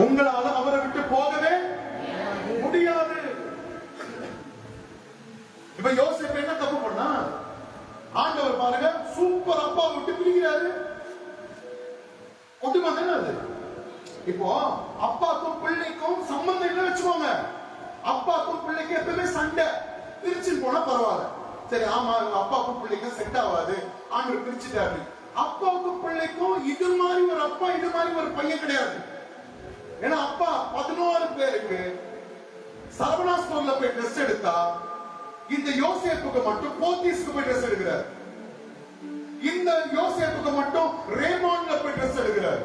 உங்களால அவரை விட்டு போகவே முடியாது. இப்ப யோசேப்பு என்ன தப்பு பண்ணா? ஆண்டவர் பாருங்க, சூப்பர் அப்பா விட்டு பிரிக்கிறாரு. ஒட்டுமா தானே அது? இப்போ அப்பாக்கும் பிள்ளைக்கும் சம்பந்தம் இல்லை வச்சுக்கோங்க. அப்பாக்கும் பிள்ளைக்கும் எப்பவுமே சண்டை. பிரிச்சு போனா பரவாயில்ல, சரி ஆமா அப்பாக்கும் பிள்ளைக்கும் செட் ஆகாது, ஆண்டவர் பிரிச்சுட்டாரு. அப்பாவுக்கும் பிள்ளைக்கும் இது மாதிரி ஒரு அப்பா, இது மாதிரி ஒரு பையன் கிடையாது. ஏன்னா அப்பா 14 பேருக்கு சரவணா ஸ்டோர்ல போய் ட்ரெஸ் எடுத்தா, இந்த யோசேப்புக்கு மட்டும் போத்தீஸ்க்கு போய் ட்ரெஸ் எடுக்கிறார். இந்த யோசேப்புக்கு மட்டும் ரேமான்ல போய் ட்ரெஸ் எடுக்கிறார்.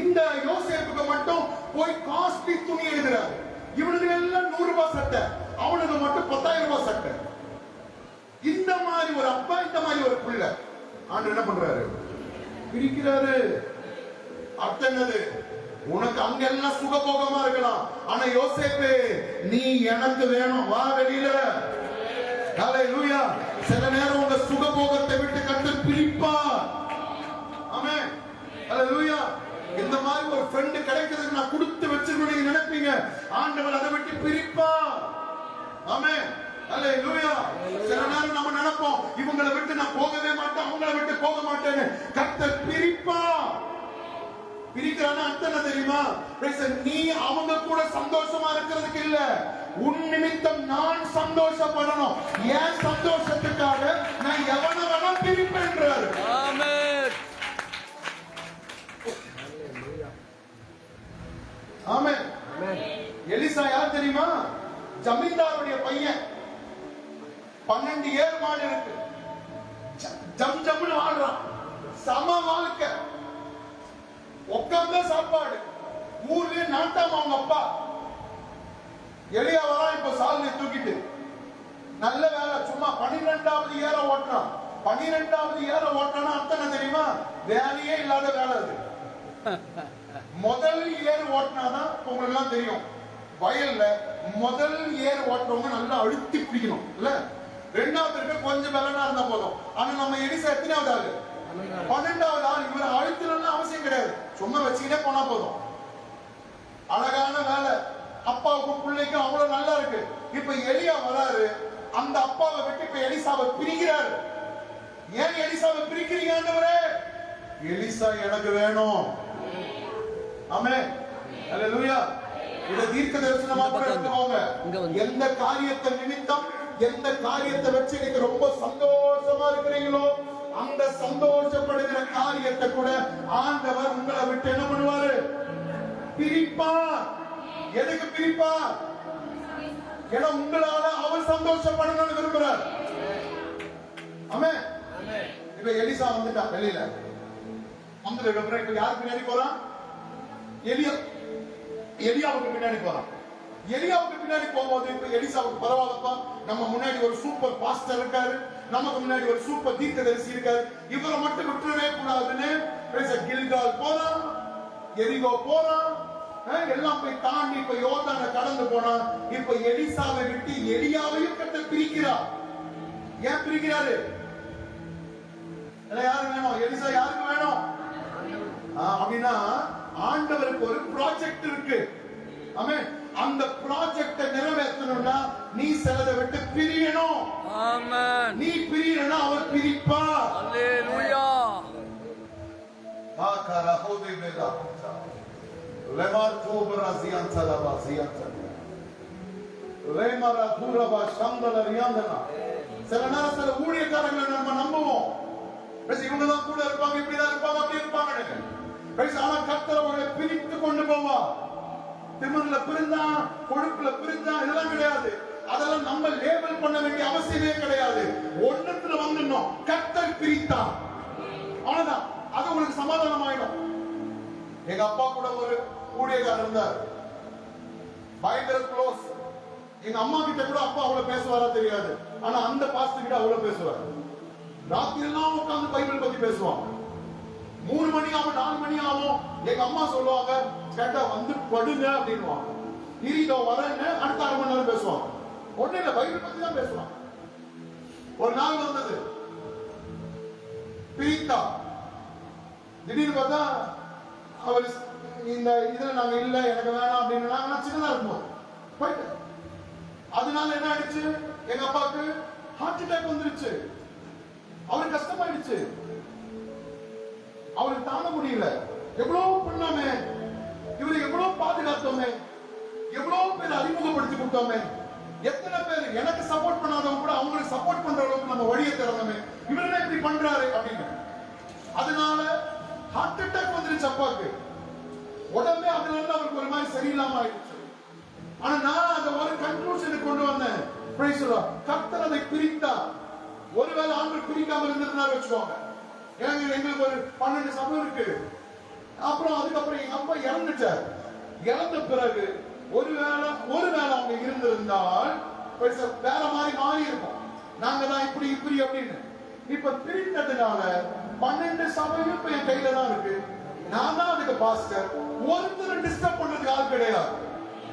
இந்த யோசேப்புக்கு மட்டும் போய் காஸ்ட்லி துணி எடுக்கிறார். இவனுக்கு எல்லாம் 100 ரூபாய் சட்டை, அவனுக்கு மட்டும் 10,000 ரூபாய் சட்டை. இந்த மாதிரி ஒரு அப்பா, இந்த மாதிரி ஒரு பிள்ளை. ஆண்டவர் என்ன பண்றாரு? பிரிக்கிறாரு. அர்த்தம் என்னது? உனக்கு அங்க எல்லாம் சுகபோகமா இருக்கலாம், ஆனா யோசேப்பு நீ எனக்கு வேணும், வா வெளியில. ஹல்லேலூயா. சில நேரம் உங்க சுகபோகத்தை விட்டு கர்த்தர் பிரிப்பார். ஆமென். ஹல்லேலூயா. இந்த மாதிரி ஒரு ஃப்ரெண்ட் கிடைக்கிறதுக்கு நான் கொடுத்து வச்சிருக்கணும் நீங்க நினைப்பீங்க, ஆண்டவர் அதை விட்டு பிரிப்பார். ஆமென். ஹல்லேலூயா. சில நேரம் நம்ம நினைப்போம், இவங்களை விட்டு நான் போகவே மாட்டேன், அவங்களை விட்டு போக மாட்டேன்னு. கர்த்தர் பிரிப்பார். பிரிக்கிறான அர்த்தம் என்ன தெரியுமா? நீ அவங்க கூட சந்தோஷமா இருக்கிறதுக்கு இல்ல, உன் நிமித்தம் நான் சந்தோஷப்படணும். ஏன் சந்தோஷத்துக்காக நான் எவனை வேணா பிரிப்பேன்றாரு. ஆமென். ஆமென். எலிசா யார் தெரியுமா? ஜமீன்தாருடைய பையன். 12 ஏர் மாடு இருக்கு, ஜம் ஜம்னு வாழ்றான், சம வாழ்க்கை, உட்கார்ந்த சாப்பாடு. ஊர்லயே நாட்டாம அவங்க அப்பா. எளியா வரா இப்ப சால்வை தூக்கிட்டு, நல்ல வேலை, சும்மா 12வது ஏற ஓட்டுறான். 12வது ஏற ஓட்டுறான்னா அர்த்தம் தெரியுமா? வேலையே இல்லாத வேலை அது. முதல் ஏர் ஓட்டினாதான் உங்களுக்கு எல்லாம் தெரியும், வயல்ல முதல் ஏர் ஓட்டுறவங்க நல்லா அழுத்தி பிடிக்கணும் இல்ல. 2வது கொஞ்சம் பலனா இருந்தா போதும். ஆனா நம்ம எலிசா எத்தனாவது ஆளு? 12வது ஆள். இவரை அழுத்தணும்னு அவசியம் கிடையாது, சும்மா வச்சுக்கிட்டே போனா போதும். அழகான வேலை, அப்பாவுக்கும் பிள்ளைக்கும் அவ்வளவு நல்லா இருக்கு. இப்ப எலியா வராரு, அந்த அப்பாவை விட்டு இப்ப எலிசாவை பிரிக்கிறாரு. ஏன் எலிசாவை பிரிக்கிறீங்க ஆண்டவரே? எலிசா எனக்கு வேணும். ஆமென். ஹல்லேலூயா. இத தீர்க்க தரிசனமா கூட எடுத்துக்கோங்க. எந்த காரியத்தை நிமித்தம், எந்த காரியத்தை வச்சு நீங்க ரொம்ப சந்தோஷமா இருக்கிறீங்களோ, அந்த சந்தோஷப்படுகிற காரியத்தை கூட ஆண்டவர் உங்களை விட்டு என்ன பண்ணுவாரு? பிரிப்பார். எதுக்கு பிரிப்பார்? ஏன்னா உங்களால அவர் சந்தோஷப்படணும்னு விரும்புறார். ஆமென். இப்ப எலிசா வந்துட்டா வெளியில. வந்ததுக்கு அப்புறம் இப்ப யாருக்கு பின்னாடி போறான்? எலியாவுக்கு பின்னாடி போறான். எலியாவுக்கு பின்னாடி போகும்போது இப்ப எலிசாவுக்கு பரவாயில்லப்பா, நம்ம முன்னாடி ஒரு சூப்பர் பாஸ்டர் இருக்காரு, நமக்கு முன்னாடி ஒரு சூப்பர் தீர்க்கதரிசி இருக்காரு, இவரை மட்டும் விட்டுறவே கூடாதுன்னு கில்கால் போறான், எரிகோ போறான், எல்லாம் போய் தாண்டி இப்ப யோர்தானை கடந்து போனான். இப்ப எலிசாவை விட்டு எலியாவையும் கர்த்தர் பிரிக்கிறார். ஏன் பிரிக்கிறாரு? யாருக்கு வேணும்? எலிசா யாருக்கு வேணும் அப்படின்னா, ஆண்டவருக்கு ஒரு ப்ராஜெக்ட் இருக்கு. ஆமென். அந்த ப்ராஜெக்டை நிறைவேற்றணும்னா நீ சிலதை விட்டு பிரியணும். ஆமென். நீ பிரியணும்னா அவர் பிரிப்பார். அல்லேலூயா. ஆகாரா ஹோதே மேலா லெமார் கோபரா சியான்சலா சியான்சலா ரேமரா பூரபா சந்தல ரியாந்தனா. சில நேரம் சில ஊழியக்காரங்களை நம்ம நம்புவோம், இவங்க தான் கூட இருப்பாங்க, இப்படிதான் இருப்பாங்க, அப்படி இருப்பாங்க. ஆனா கர்த்தர் அவங்களை பிரித்து கொண்டு போவா. திமிர்ல பிரிந்தா, கொழுப்புல பிரிந்தா இதெல்லாம் கிடையாது. அதெல்லாம் நம்ம லேபிள் பண்ண வேண்டிய அவசியமே கிடையாது. ஒண்ணுத்துல வந்துடணும், கர்த்தர் பிரித்தா அவ்வளவுதான். அது உங்களுக்கு சமாதானம் ஆயிடும். எங்க அப்பா கூட ஒரு ஊழியக்காரர் இருந்தார், பயங்கர க்ளோஸ். எங்க அம்மா கிட்ட கூட அப்பா அவ்வளவு பேசுவாரா தெரியாது, ஆனா அந்த பாஸ்டர் கிட்ட அவ்வளவு பேசுவார். ராத்திரி எல்லாம் உட்கார்ந்து பைபிள் பத்தி பேசுவாங்க. 3 மணி ஆகும், 4 மணி ஆகும். எங்க அம்மா சொல்லுவாங்க, கேட்டா வந்து படுங்க அப்படின்னுவாங்க. இதோ வரேன்னு அடுத்த 1/2 மணி நேரம் பேசுவாங்க. ஒண்ணு இல்ல, பைபிள் பத்தி தான் பேசுவாங்க. ஒரு நாள் வந்தது, பிரீதா திடீர்னு பார்த்தா அவர் இந்த இதுல நாங்க இல்ல, எனக்கு வேணாம் அப்படின்னு நான் சின்னதா இருக்கும் போயிட்டு. அதனால என்ன ஆயிடுச்சு, எங்க அப்பாவுக்கு ஹார்ட் அட்டாக் வந்துருச்சு. அவருக்கு கஷ்டமாயிடுச்சு, அவருக்கு தாங்க முடியல. எவ்வளவு பண்ணாமே, இவரை எவ்வளவு பாதுகாத்தோமே, எவ்வளவு பேர் அறிமுகப்படுத்தி கொடுத்தோமே, எத்தனை பேர் எனக்கு சப்போர்ட் பண்ணாதவங்க கூட அவங்களுக்கு சப்போர்ட் பண்ற அளவுக்கு நம்ம வழியை திறந்தோமே, இவரெல்லாம் இப்படி பண்றாரு அப்படின்னு. அதனால ஹார்ட் அட்டாக் வந்துருச்சு அப்பாவுக்கு. உடம்பே அதனால அவருக்கு ஒரு மாதிரி சரியில்லாம ஆயிடுச்சு. ஆனா நான் அந்த ஒரு கன்க்ளூஷனுக்கு கொண்டு வந்தேன். கர்த்தர் அதை பிரித்தா. ஒருவேளை ஆண்கள் பிரிக்காம இருந்திருந்தாரு வச்சுக்கோங்க, எங்களுக்கு ஒரு 12 சபை இருக்கு. அப்புறம் அதுக்கப்புறம் எங்க அப்பா இறந்துட்டார். இறந்த பிறகு ஒருவேளை அவங்க இருந்திருந்தால் வேற மாதிரி மாறி இருக்கும். நாங்க தான் இப்படி இப்படி அப்படின்னு. இப்ப பிரித்ததுனால 12 சபையும் இப்ப என் கையில தான் இருக்கு. நான் தான் அதுக்கு பாஸ்டர். ஒருத்தர் டிஸ்டர்ப் பண்றதுக்கு ஆள் கிடையாது.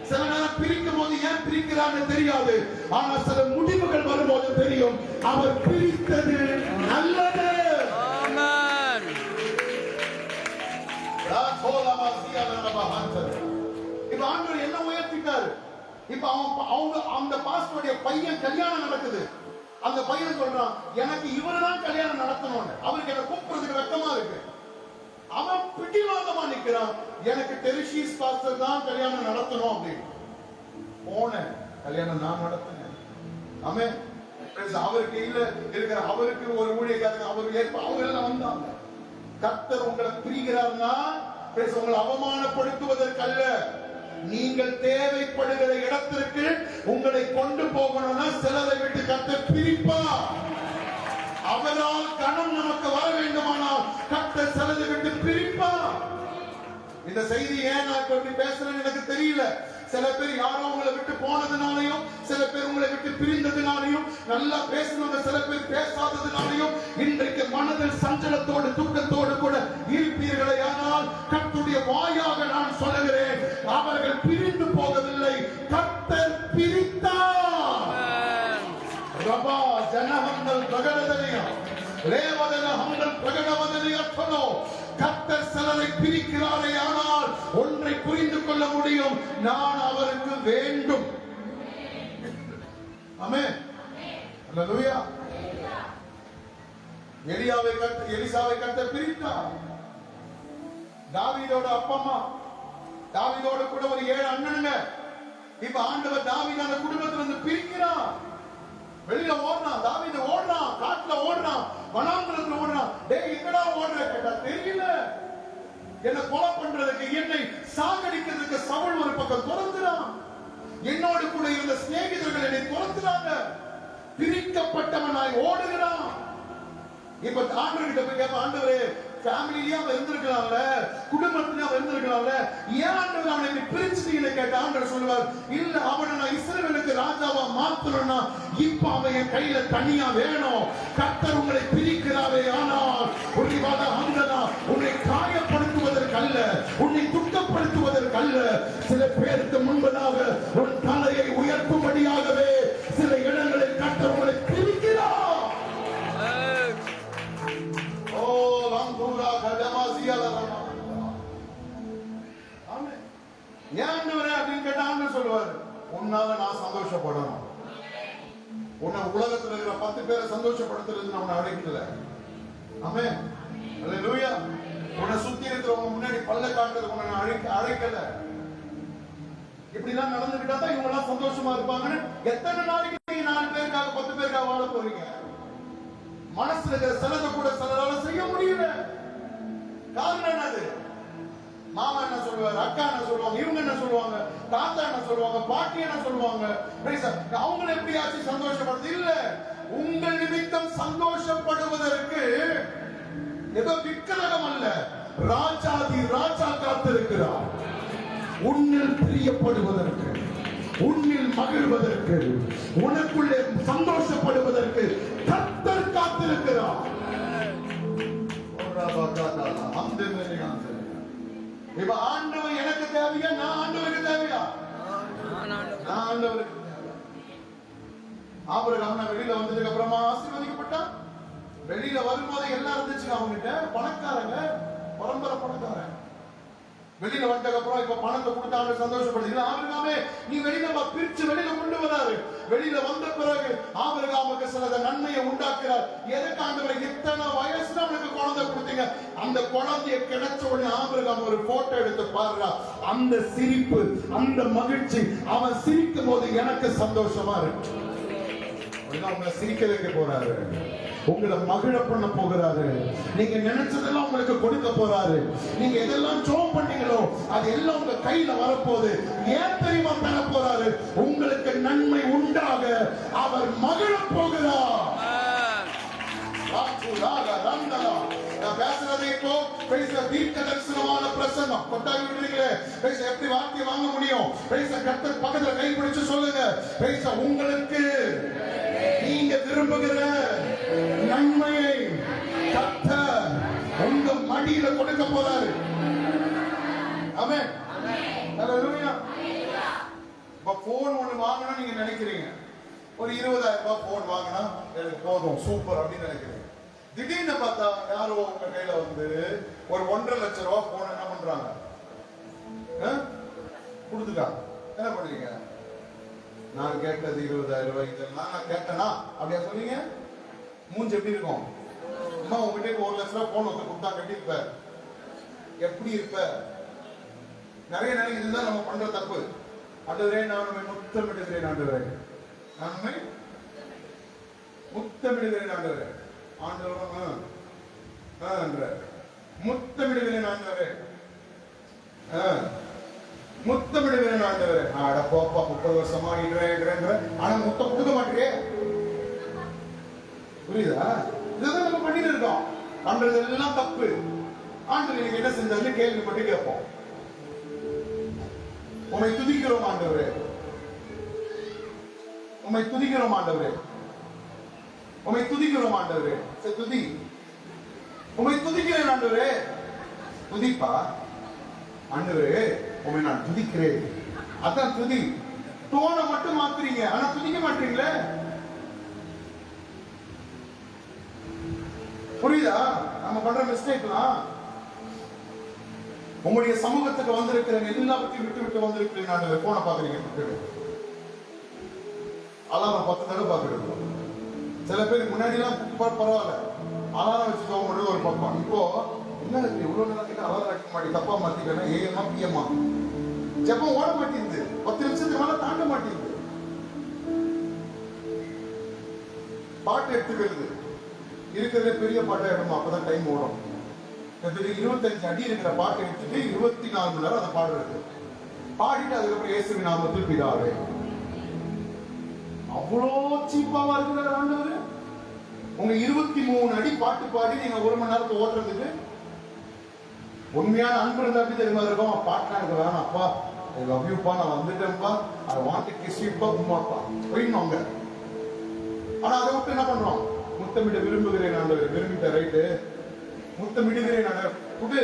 சில நேரம் பிரிக்கும் போது ஏன் பிரிக்கிறான்னு தெரியாது, ஆனா சில முடிவுகள் வரும்போது தெரியும் அவர் பிரித்தது நல்லது. ஆமென். இப்ப ஆண்டவர் என்ன உயர்த்திட்டாரு. இப்ப அவங்க அந்த பாஸ்டருடைய பையன் கல்யாணம் நடக்குது. அந்த பையன் சொல்றான், எனக்கு இவருதான் கல்யாணம் நடத்தணும்னு. அவருக்கு என்ன கூப்பிடுறதுக்கு வெக்கமா இருக்கு. அவன் பிடிவாதமா நிக்கிறான், எனக்கு டெரிஷிஸ் பாஸ்டர் தான் கல்யாணம் நடத்தணும் அப்படின்னு. போன கல்யாணம் நான் நடத்தினேன். ஆமென். அவருக்கு இல்ல இருக்கிற அவருக்கு ஒரு ஊழியக்காரங்க அவங்க எல்லாம் வந்தாங்க. கர்த்தர் உங்களை பிரிகிறார்னா உங்களை அவமானப்படுத்துவதற்கு அல்ல, நீங்கள் தேவைப்படுகிற இடத்திற்கு உங்களை கொண்டு போகணும்னா சிலரை விட்டு கர்த்தர் பிரிப்பா. அவரால் கணம் நமக்கு வர வேண்டுமானால் கர்த்தர் சிலரை விட்டு பிரிப்பா. இந்த செய்தி ஏன் நான் இப்படி பேசுறேன்னு எனக்கு தெரியல. சில பேர் யாரோ உங்களை விட்டு போனதுனாலையும், சில பேர் உங்களை விட்டு பிரிந்ததுனாலையும், நல்லா பேசினவங்க சில பேர் பேசாததுனாலையும் இன்றைக்கு மனதில் சஞ்சலத்தோடு துக்கத்தோடு கூட இருப்பீர்களே. ஆனால் கர்த்தருடைய வாயாக நான் சொல்லுகிறேன், அவர்கள் பிரிந்து போகவில்லை, கர்த்தர் பிரித்தார். ரபா ஜனஹங்கள் பிரகடனயம் ரேவதன ஹங்கள் பிரகடனவதனயத்தனோ. கர்த்தர் சிலரை பிரிக்கிறாரே, ஆனால் ஒன்றை புரிந்து கொள்ள முடியும், நான் அவருக்கு வேண்டும். ஆமென். அல்லேலூயா. எலிசாவை கர்த்தர் பிரித்தார். தாவீதோட அப்பா அம்மா, தாவீதோட கூட ஒரு 7 அண்ணனுங்க. இப்ப ஆண்டவர் தாவீது அந்த குடும்பத்துல இருந்து பிரிக்கிறான். வெளியில ஓடுறான், தாவீது ஓடுறான், காட்டுல ஓடுறான், வனாந்தரத்துல ஓடுறான். டேய் எங்கடா ஓடுற கேட்டா தெரியல. என்ன கொலை பண்றதுக்கு, என்னை சாகடிக்கிறதுக்கு சவுல் ஒரு பக்கம் துரத்துறான். என்னோடு கூட இருந்த சிநேகிதர்கள் என்னை துரத்துறாங்க. பிரிக்கப்பட்டவனாய் ஓடுகிறான். இப்ப ஆண்டவர்கிட்ட போய் கேட்ப, ஆண்டவரே ஃபேமிலியா இருந்திருக்கலாம்ல, குடும்பத்திலே இருந்திருக்கலாம்ல, ஏன் ஆண்டவர் அவனை பிரிச்சுட்டீங்கன்னு கேட்ட ஆண்டவர் சொல்லுவார், இல்ல அவனை நான் இஸ்ரவேலுக்கு ராஜாவா மாத்தணும்னா இப்ப அவன் என் கையில தனியா வேணும். கர்த்தர் உங்களை பிரிக்கிறாரே, ஆனால் உன்னை காயப்படுத்துவதற்கு அல்ல, உன்னை துக்கப்படுத்துவதற்கு அல்ல, சில பேருக்கு முன்பதாக உன் தலையை உயர்த்தும்படியாகவே சில இடங்களில் கர்த்தர் உங்களை பிரிக்கிறார். உன்னால நான் சந்தோஷப்படணும். உன்னை உலகத்தில் இருக்கிற 10 பேரை சந்தோஷப்படுத்துறது நான் உன்னை அழைக்கல. ஆமென். அல்லேலூயா. உன்னை சுத்தி இருக்கிறவங்க முன்னாடி பல்ல காட்டுறது உன்னை நான் அழைக்கல. இப்படி எல்லாம் நடந்துக்கிட்டா தான் இவங்க எல்லாம் சந்தோஷமா இருப்பாங்கன்னு எத்தனை நாளைக்கு நீங்க 4 பேருக்காக 10 பேருக்காக வாழ போறீங்க? மனசுல இருக்கிற சிலதை கூட சிலரால செய்ய முடியல. காரணம் என்னது? மாமா என்ன சொல்லுவாரு, அக்கா என்ன சொல்லுவாங்க, இவங்க என்ன சொல்லுவாங்க, தாத்தா என்ன சொல்லுவாங்க, பாட்டி என்ன சொல்லுவாங்க, அவங்களை எப்படியாச்சும் சந்தோஷப்படுது இல்ல. உங்கள் நிமித்தம் சந்தோஷப்படுவதற்கு ஏதோ விக்கிரகம் அல்ல, ராஜாதி ராஜா காத்திருக்கிறார். உன்னில் பிரியப்படுவதற்கு, உன்னில் மகிழ்வதற்கு, உனக்குள்ளே சந்தோஷப்படுவதற்கு கர்த்தர் காத்திருக்கிறார். இப்ப ஆண்டவர் எனக்கு தேவையா, நான் ஆண்டவருக்கு தேவையா? நான் ஆண்டவருக்கு தேவை. ஆபிரகாம் வெளியில வந்ததுக்கு அப்புறமா ஆசீர்வதிக்கப்பட்டான். வெளியில வரும்போது எல்லாம் இருந்துச்சு அவங்கிட்ட, பணக்காரங்க, பரம்பரை பணக்காரன். வெளியில வந்ததுக்கு அப்புறம் இப்ப பணத்தை கொடுத்து அவரை சந்தோஷப்படுத்தீங்களா? ஆபிரகாமே நீ வெளியில பிரிச்சு வெளியில கொண்டு வராரு. வெளியில வந்த பிறகு ஆபிரகாமுக்கு சில நன்மையை உண்டாக்குறார். எதுக்கு ஆண்டவரே இத்தனை வயசுல அவனுக்கு குழந்தை கொடுத்தீங்க? அந்த குழந்தைய கிடைச்ச உடனே ஆபிரகாம் ஒரு போட்டோ எடுத்து பாருடா. அந்த சிரிப்பு, அந்த மகிழ்ச்சி, அவன் சிரிக்கும் போது எனக்கு சந்தோஷமா இருக்கு. உங்களை சிரிக்க வைக்க போறாரு, உங்களை மகிழ பண்ண போகிறாரு. நீங்க நினைச்சதெல்லாம் உங்களுக்கு கொடுக்க போறாரு. நீங்க எதெல்லாம் ஜெபம் பண்ணீங்களோ அது எல்லாம் உங்க கையில வரப்போகுது. ஏன் தெரியுமா தர போறாரு? உங்களுக்கு நன்மை உண்டாக அவர் மகிழ போகிறார். நான் பேசுறது இப்போ தீர்க்க தரிசனமான பிரசங்கம். கொட்டாவி விடுறீங்களே, எப்படி வார்த்தையை வாங்க முடியும்? கர்த்தர் பக்கத்துல கை பிடிச்சு சொல்லுங்க, உங்களுக்கு நீங்க விரும்புகிற நன்மையை கர்த்தர் உங்க மடியில கொடுக்க போறாரு. ஆமென். ஹல்லேலூயா. இப்ப போன் ஒண்ணு வாங்கணும் நீங்க நினைக்கிறீங்க, ஒரு 20,000 ரூபாய் போன் வாங்கினா எனக்கு போதும், சூப்பர் அப்படின்னு நினைக்கிறீங்க. திடீர்னு பார்த்தா யாரோ உங்க கையில வந்து ஒரு 1.5 லட்சம் ரூபாய் போன் என்ன பண்றாங்க, கொடுத்துட்டாங்க. என்ன பண்றீங்க? நான் கேட்டது 20,000 ரூபாய், இதெல்லாம் நான் கேட்டேனா அப்படியா சொன்னீங்க? மூஞ்சி எப்படி இருக்கும்? அம்மா உங்ககிட்ட 1 லட்சம் ரூபாய் போன் வந்து கொடுத்தா கட்டி இருப்ப, எப்படி இருப்ப? நிறைய நேரம் இதுதான் நம்ம பண்ற தப்பு. ஆண்டவரே நான் உம்மை முத்தமிடுகிறேன், ஆண்டவரே நான் உம்மை முத்தமிடுகிறேன், ஆண்டவரே ஆண்டவரும் முத்தமிடுகிறேன், ஆண்டவரே முத்தமிடுகிறேன், ஆண்டவரே. அட போப்பா 30 வருஷமா ஆனா முத்தம் கொடுக்க மாட்டேங்க. புரியுதா? இதுதான் நம்ம பண்ணிட்டு இருக்கோம். பண்றது எல்லாம் தப்பு. ஆண்டவர் நீங்க என்ன செஞ்சாரு கேள்வி மட்டும் கேட்போம். உம்மை துதிக்கிறோம் ஆண்டவரே, உம்மை துதிக்கிறோம் ஆண்டவரே, உம்மை துதிக்கிறோம் ஆண்டவரே. சரி துதி, உம்மை துதிக்கிறேன் ஆண்டவரே. துதிப்பா ஆண்டவரே, உம்மை நான் துதிக்கிறேன். அதான் துதி. டோனை மட்டும் மாத்துறீங்க, ஆனா துதிக்க மாட்டீங்களே. புரியுதா? நம்ம பண்ற மிஸ்டேக்லாம். உங்களுடைய சமூகத்துக்கு வந்திருக்கிறேன், எல்லாத்தையும் விட்டு விட்டு வந்திருக்கிறேன். நான் போனை பாக்குறீங்க, அலாரம் 10 தடவை பாக்குறது. சில பேர் முன்னாடி எல்லாம் பரவாயில்ல, அலாரம் வச்சு போக முடியாது ஒரு பக்கம். இப்போ என்ன இவ்வளவு நேரம் கிட்ட அலாரம் வைக்க மாட்டேன், தப்பா மாத்திக்கிறேன். ஏஎம்மா பிஎம்மா ஜப்பம் ஓட மாட்டேங்குது, 10 நிமிஷத்துக்கு மேல தாண்ட மாட்டேங்குது. பாட்டு எடுத்துக்கிறது இருக்கிறதுல பெரிய பாட்டா எடுமா, அப்பதான் டைம் ஓடும். 25 அடி இருக்கிற பாட்டு எடுத்துட்டு 24 மணி நேரம் அதை பாடுறது. பாடிட்டு அதுக்கப்புறம் இயேசுவின் நாமத்தில் பிதாவே. அவ்வளோ சீப்பாவா இருக்கிற ஆண்டவர். உங்க 23 அடி பாட்டு பாடி நீங்க 1 மணி நேரத்தை ஓட்டுறதுக்கு உண்மையான அன்பு இருந்தா அப்படி தெரியுமா இருக்கும். பாட்டுனா எனக்கு வேணாம் அப்பா, ஐ லவ் யூப்பா, நான் வந்துட்டேன்ப்பா, ஐ வாண்ட் டு கிஸ் யூப்பா, உம்மாப்பா போயிடணும். ஆனா அதை விட்டு என்ன பண்றோம்? முத்தமிட விரும்புகிறேன் ஆண்டவர். விரும்பிட்ட ரைட்டு, முத்தமிடுகிறேன் ஆண்டவர். புது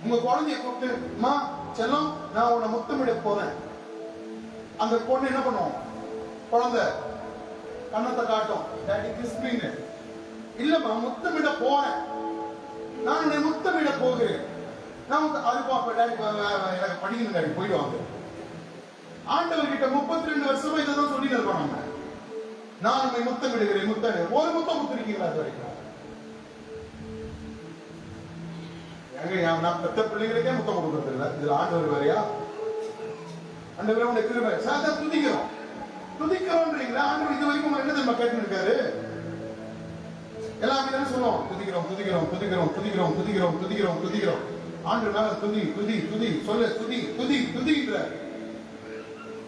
உங்க குழந்தைய கூப்பிட்டு, அம்மா செல்லம் நான் உன்னை முத்தமிட போறேன். அந்த பொண்ணு என்ன பண்ணுவோம்? குழந்தை கண்ணத்தை காட்டும், டாடி கிறிஸ்பின்னு. இல்லம்மா முத்தமிட போறேன், நான் உன்னை முத்தமிட போகிறேன். நான் அது பாப்பா டாடி எனக்கு படிக்கணும் டாடி, போயிடுவாங்க. ஆண்டவர் கிட்ட 32 வருஷமா இதான் சொல்லி இருக்கோம் நம்ம. நான் உண்மை முத்தமிடுகிறேன், முத்தமிடு. ஒரு முத்தம் முத்திருக்கீங்களா அது வரைக்கும்? நான் பெத்த பிள்ளைங்களுக்கே முத்தம் கொடுக்கறது இல்லை, இதுல ஆண்டவர் வேறையா? ஆண்டவரே உன்னை கிருபை சாதா துதிக்கிறோம், துதிக்கிறோம்ன்றீங்களா? ஆண்டவர் இது வரைக்கும் என்ன தெரியுமா கேட்டு இருக்காரு? எல்லாம் அப்படிதான் சொல்லுவோம், துதிக்கிறோம் துதிக்கிறோம் துதிக்கிறோம் துதிக்கிறோம் துதிக்கிறோம் துதிக்கிறோம் துதிக்கிறோம். ஆண்டவர் மேல துதி துதி துதி சொல்ல துதி துதி துதின்ற.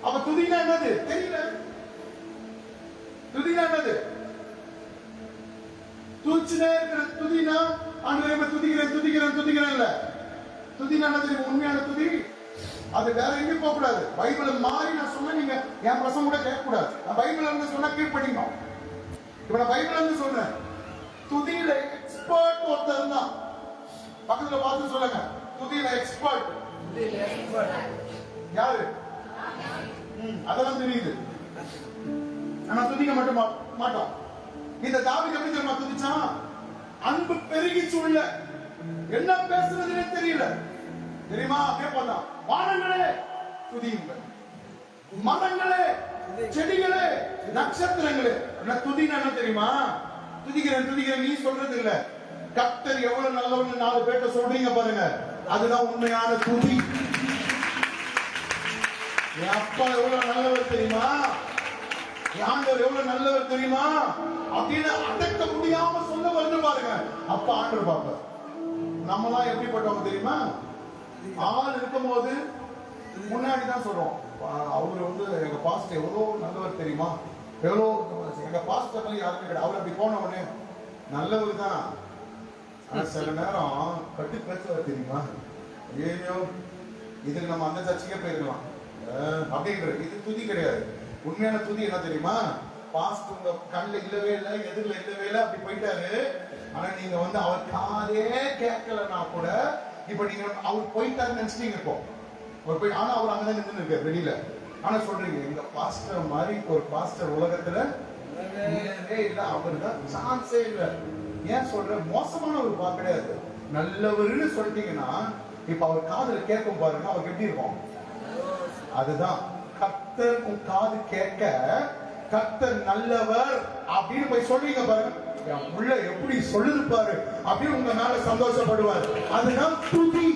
அப்ப துதினா என்னது தெரியல. துதினா என்னது? துதிச்சுனே இருக்கிற துதினா ஆண்டவரே துதிக்கிறேன் துதிக்கிறேன் துதிக்கிறேன் இல்ல. துதினா என்னது? உண்மையான துதி. அது வேற எங்கேயும் போக கூடாது. பைபிளை மாறி நான் சொன்ன நீங்க என் பிரசங்கம் கூட கேட்க கூடாது. நான் பைபிள் இருந்து சொன்னா கீழ்படிக்கணும். இப்ப நான் பைபிள் இருந்து சொல்றேன். துதியில எக்ஸ்பர்ட் ஒருத்தர் தான். பக்கத்துல பார்த்து சொல்லுங்க, துதியில எக்ஸ்பர்ட் யாரு? அதெல்லாம் தெரியுது, ஆனா துதிக்க மட்டும் மாட்டோம். இந்த தாவீது எப்படி தெரியுமா துதிச்சான்? அன்பு பெருகிச்சு உள்ள. என்ன பேசுறதுன்னு தெரியல. தெரியுமா? கேட்பாங்க, வானங்களே துதியுங்கள், மரங்களே, செடிகளே, நட்சத்திரங்களே. துதினா என்ன தெரியுமா? துதிக்கிறேன் துதிக்கிறேன் நீ சொல்றது இல்ல. கர்த்தர் எவ்வளவு நல்லவன்னு 4 பேர்ட்ட சொல்றீங்க பாருங்க, அதுதான் உண்மையான துதி. என் அப்பா எவ்வளவு நல்லவர் தெரியுமா, என் ஆண்டவர் எவ்வளவு நல்லவர் தெரியுமா அப்படின்னு அடக்க முடியாம சொல்ல வருது பாருங்க. அப்ப ஆண்டவர் பாப்பார். நம்மலாம் எப்படிப்பட்டவங்க தெரியுமா? ஆள் இருக்கும் போது முன்னாடி தான் சொல்றோம், அவரு வந்து எங்க பாஸ்டர் எவ்வளவு நல்லவர் தெரியுமா, எவ்வளோ எங்க பாஸ்டர் யாருமே கிடையாது. அவர் அப்படி போன உடனே நல்லவர் தான், ஆனா சில நேரம் கட்டு பேசுவார் தெரியுமா, ஐயோ இதுக்கு நம்ம அந்த சர்ச்சைக்கே போயிருக்கலாம் அப்படின்ற. இது துதி கிடையாது. உண்மையான துதி என்ன தெரியுமா? பாஸ்ட் உங்க கண்ணில் இல்லவே இல்லை, எதிரில் இல்லவே இல்லை, அப்படி போயிட்டாரு. ஆனா நீங்க வந்து அவர் காதே கேட்கலன்னா கூட, இப்ப நீங்க அவர் போயிட்டாருன்னு நினைச்சிட்டீங்க. இப்போ அவர் போய், ஆனா அவர் அங்கதான் நின்று இருக்காரு வெளியில. ஆனா சொல்றீங்க எங்க பாஸ்டர் மாதிரி ஒரு பாஸ்டர் உலகத்துல இல்ல, அவரு தான் சான்ஸே இல்ல. ஏன் சொல்ற? மோசமான ஒரு பா கிடையாது, நல்லவர்னு சொல்லிட்டீங்கன்னா இப்ப அவர் காதுல கேட்கும் பாருங்க, அவருக்கு எப்படி இருக்கும்? அதுதான் கர்த்தர் உன் காது கேட்க, கர்த்தர் நல்லவர் அப்படின்னு போய் சொல்றீங்க பாருங்க, உள்ள எப்படி சொல்லுது பாரு அப்படின்னு உங்க மேல சந்தோஷப்படுவார். அதுதான் துதி.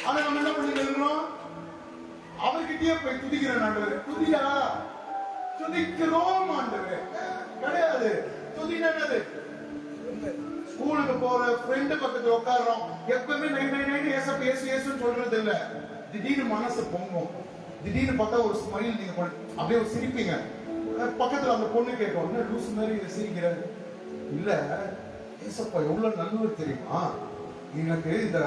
ஆனா நம்ம என்ன பண்ணிட்டு இருக்கிறோம்? அவர்கிட்டயே போய் துதிக்கிறேன் ஆண்டவரே. துதியா? துதிக்கிறோம் ஆண்டவரே கிடையாது. துதி என்னது? ஸ்கூலுக்கு போற ஃப்ரெண்டு பக்கத்துல உட்கார்றோம், எப்பவுமே நைன் ஏசப்ப ஏசு ஏசுன்னு சொல்றது இல்ல. திடீர்னு மனசு பொங்கும், திடீர்னு பார்த்தா ஒரு ஸ்மைல், நீங்க அப்படியே ஒரு சிரிப்பீங்க. பக்கத்துல அந்த பொண்ணு கேட்கும், என்ன லூஸ் மாதிரி சிரிக்கிற? இல்ல, ஏசப்பா எவ்வளவு நல்லவர் தெரியுமா. எனக்கு இந்த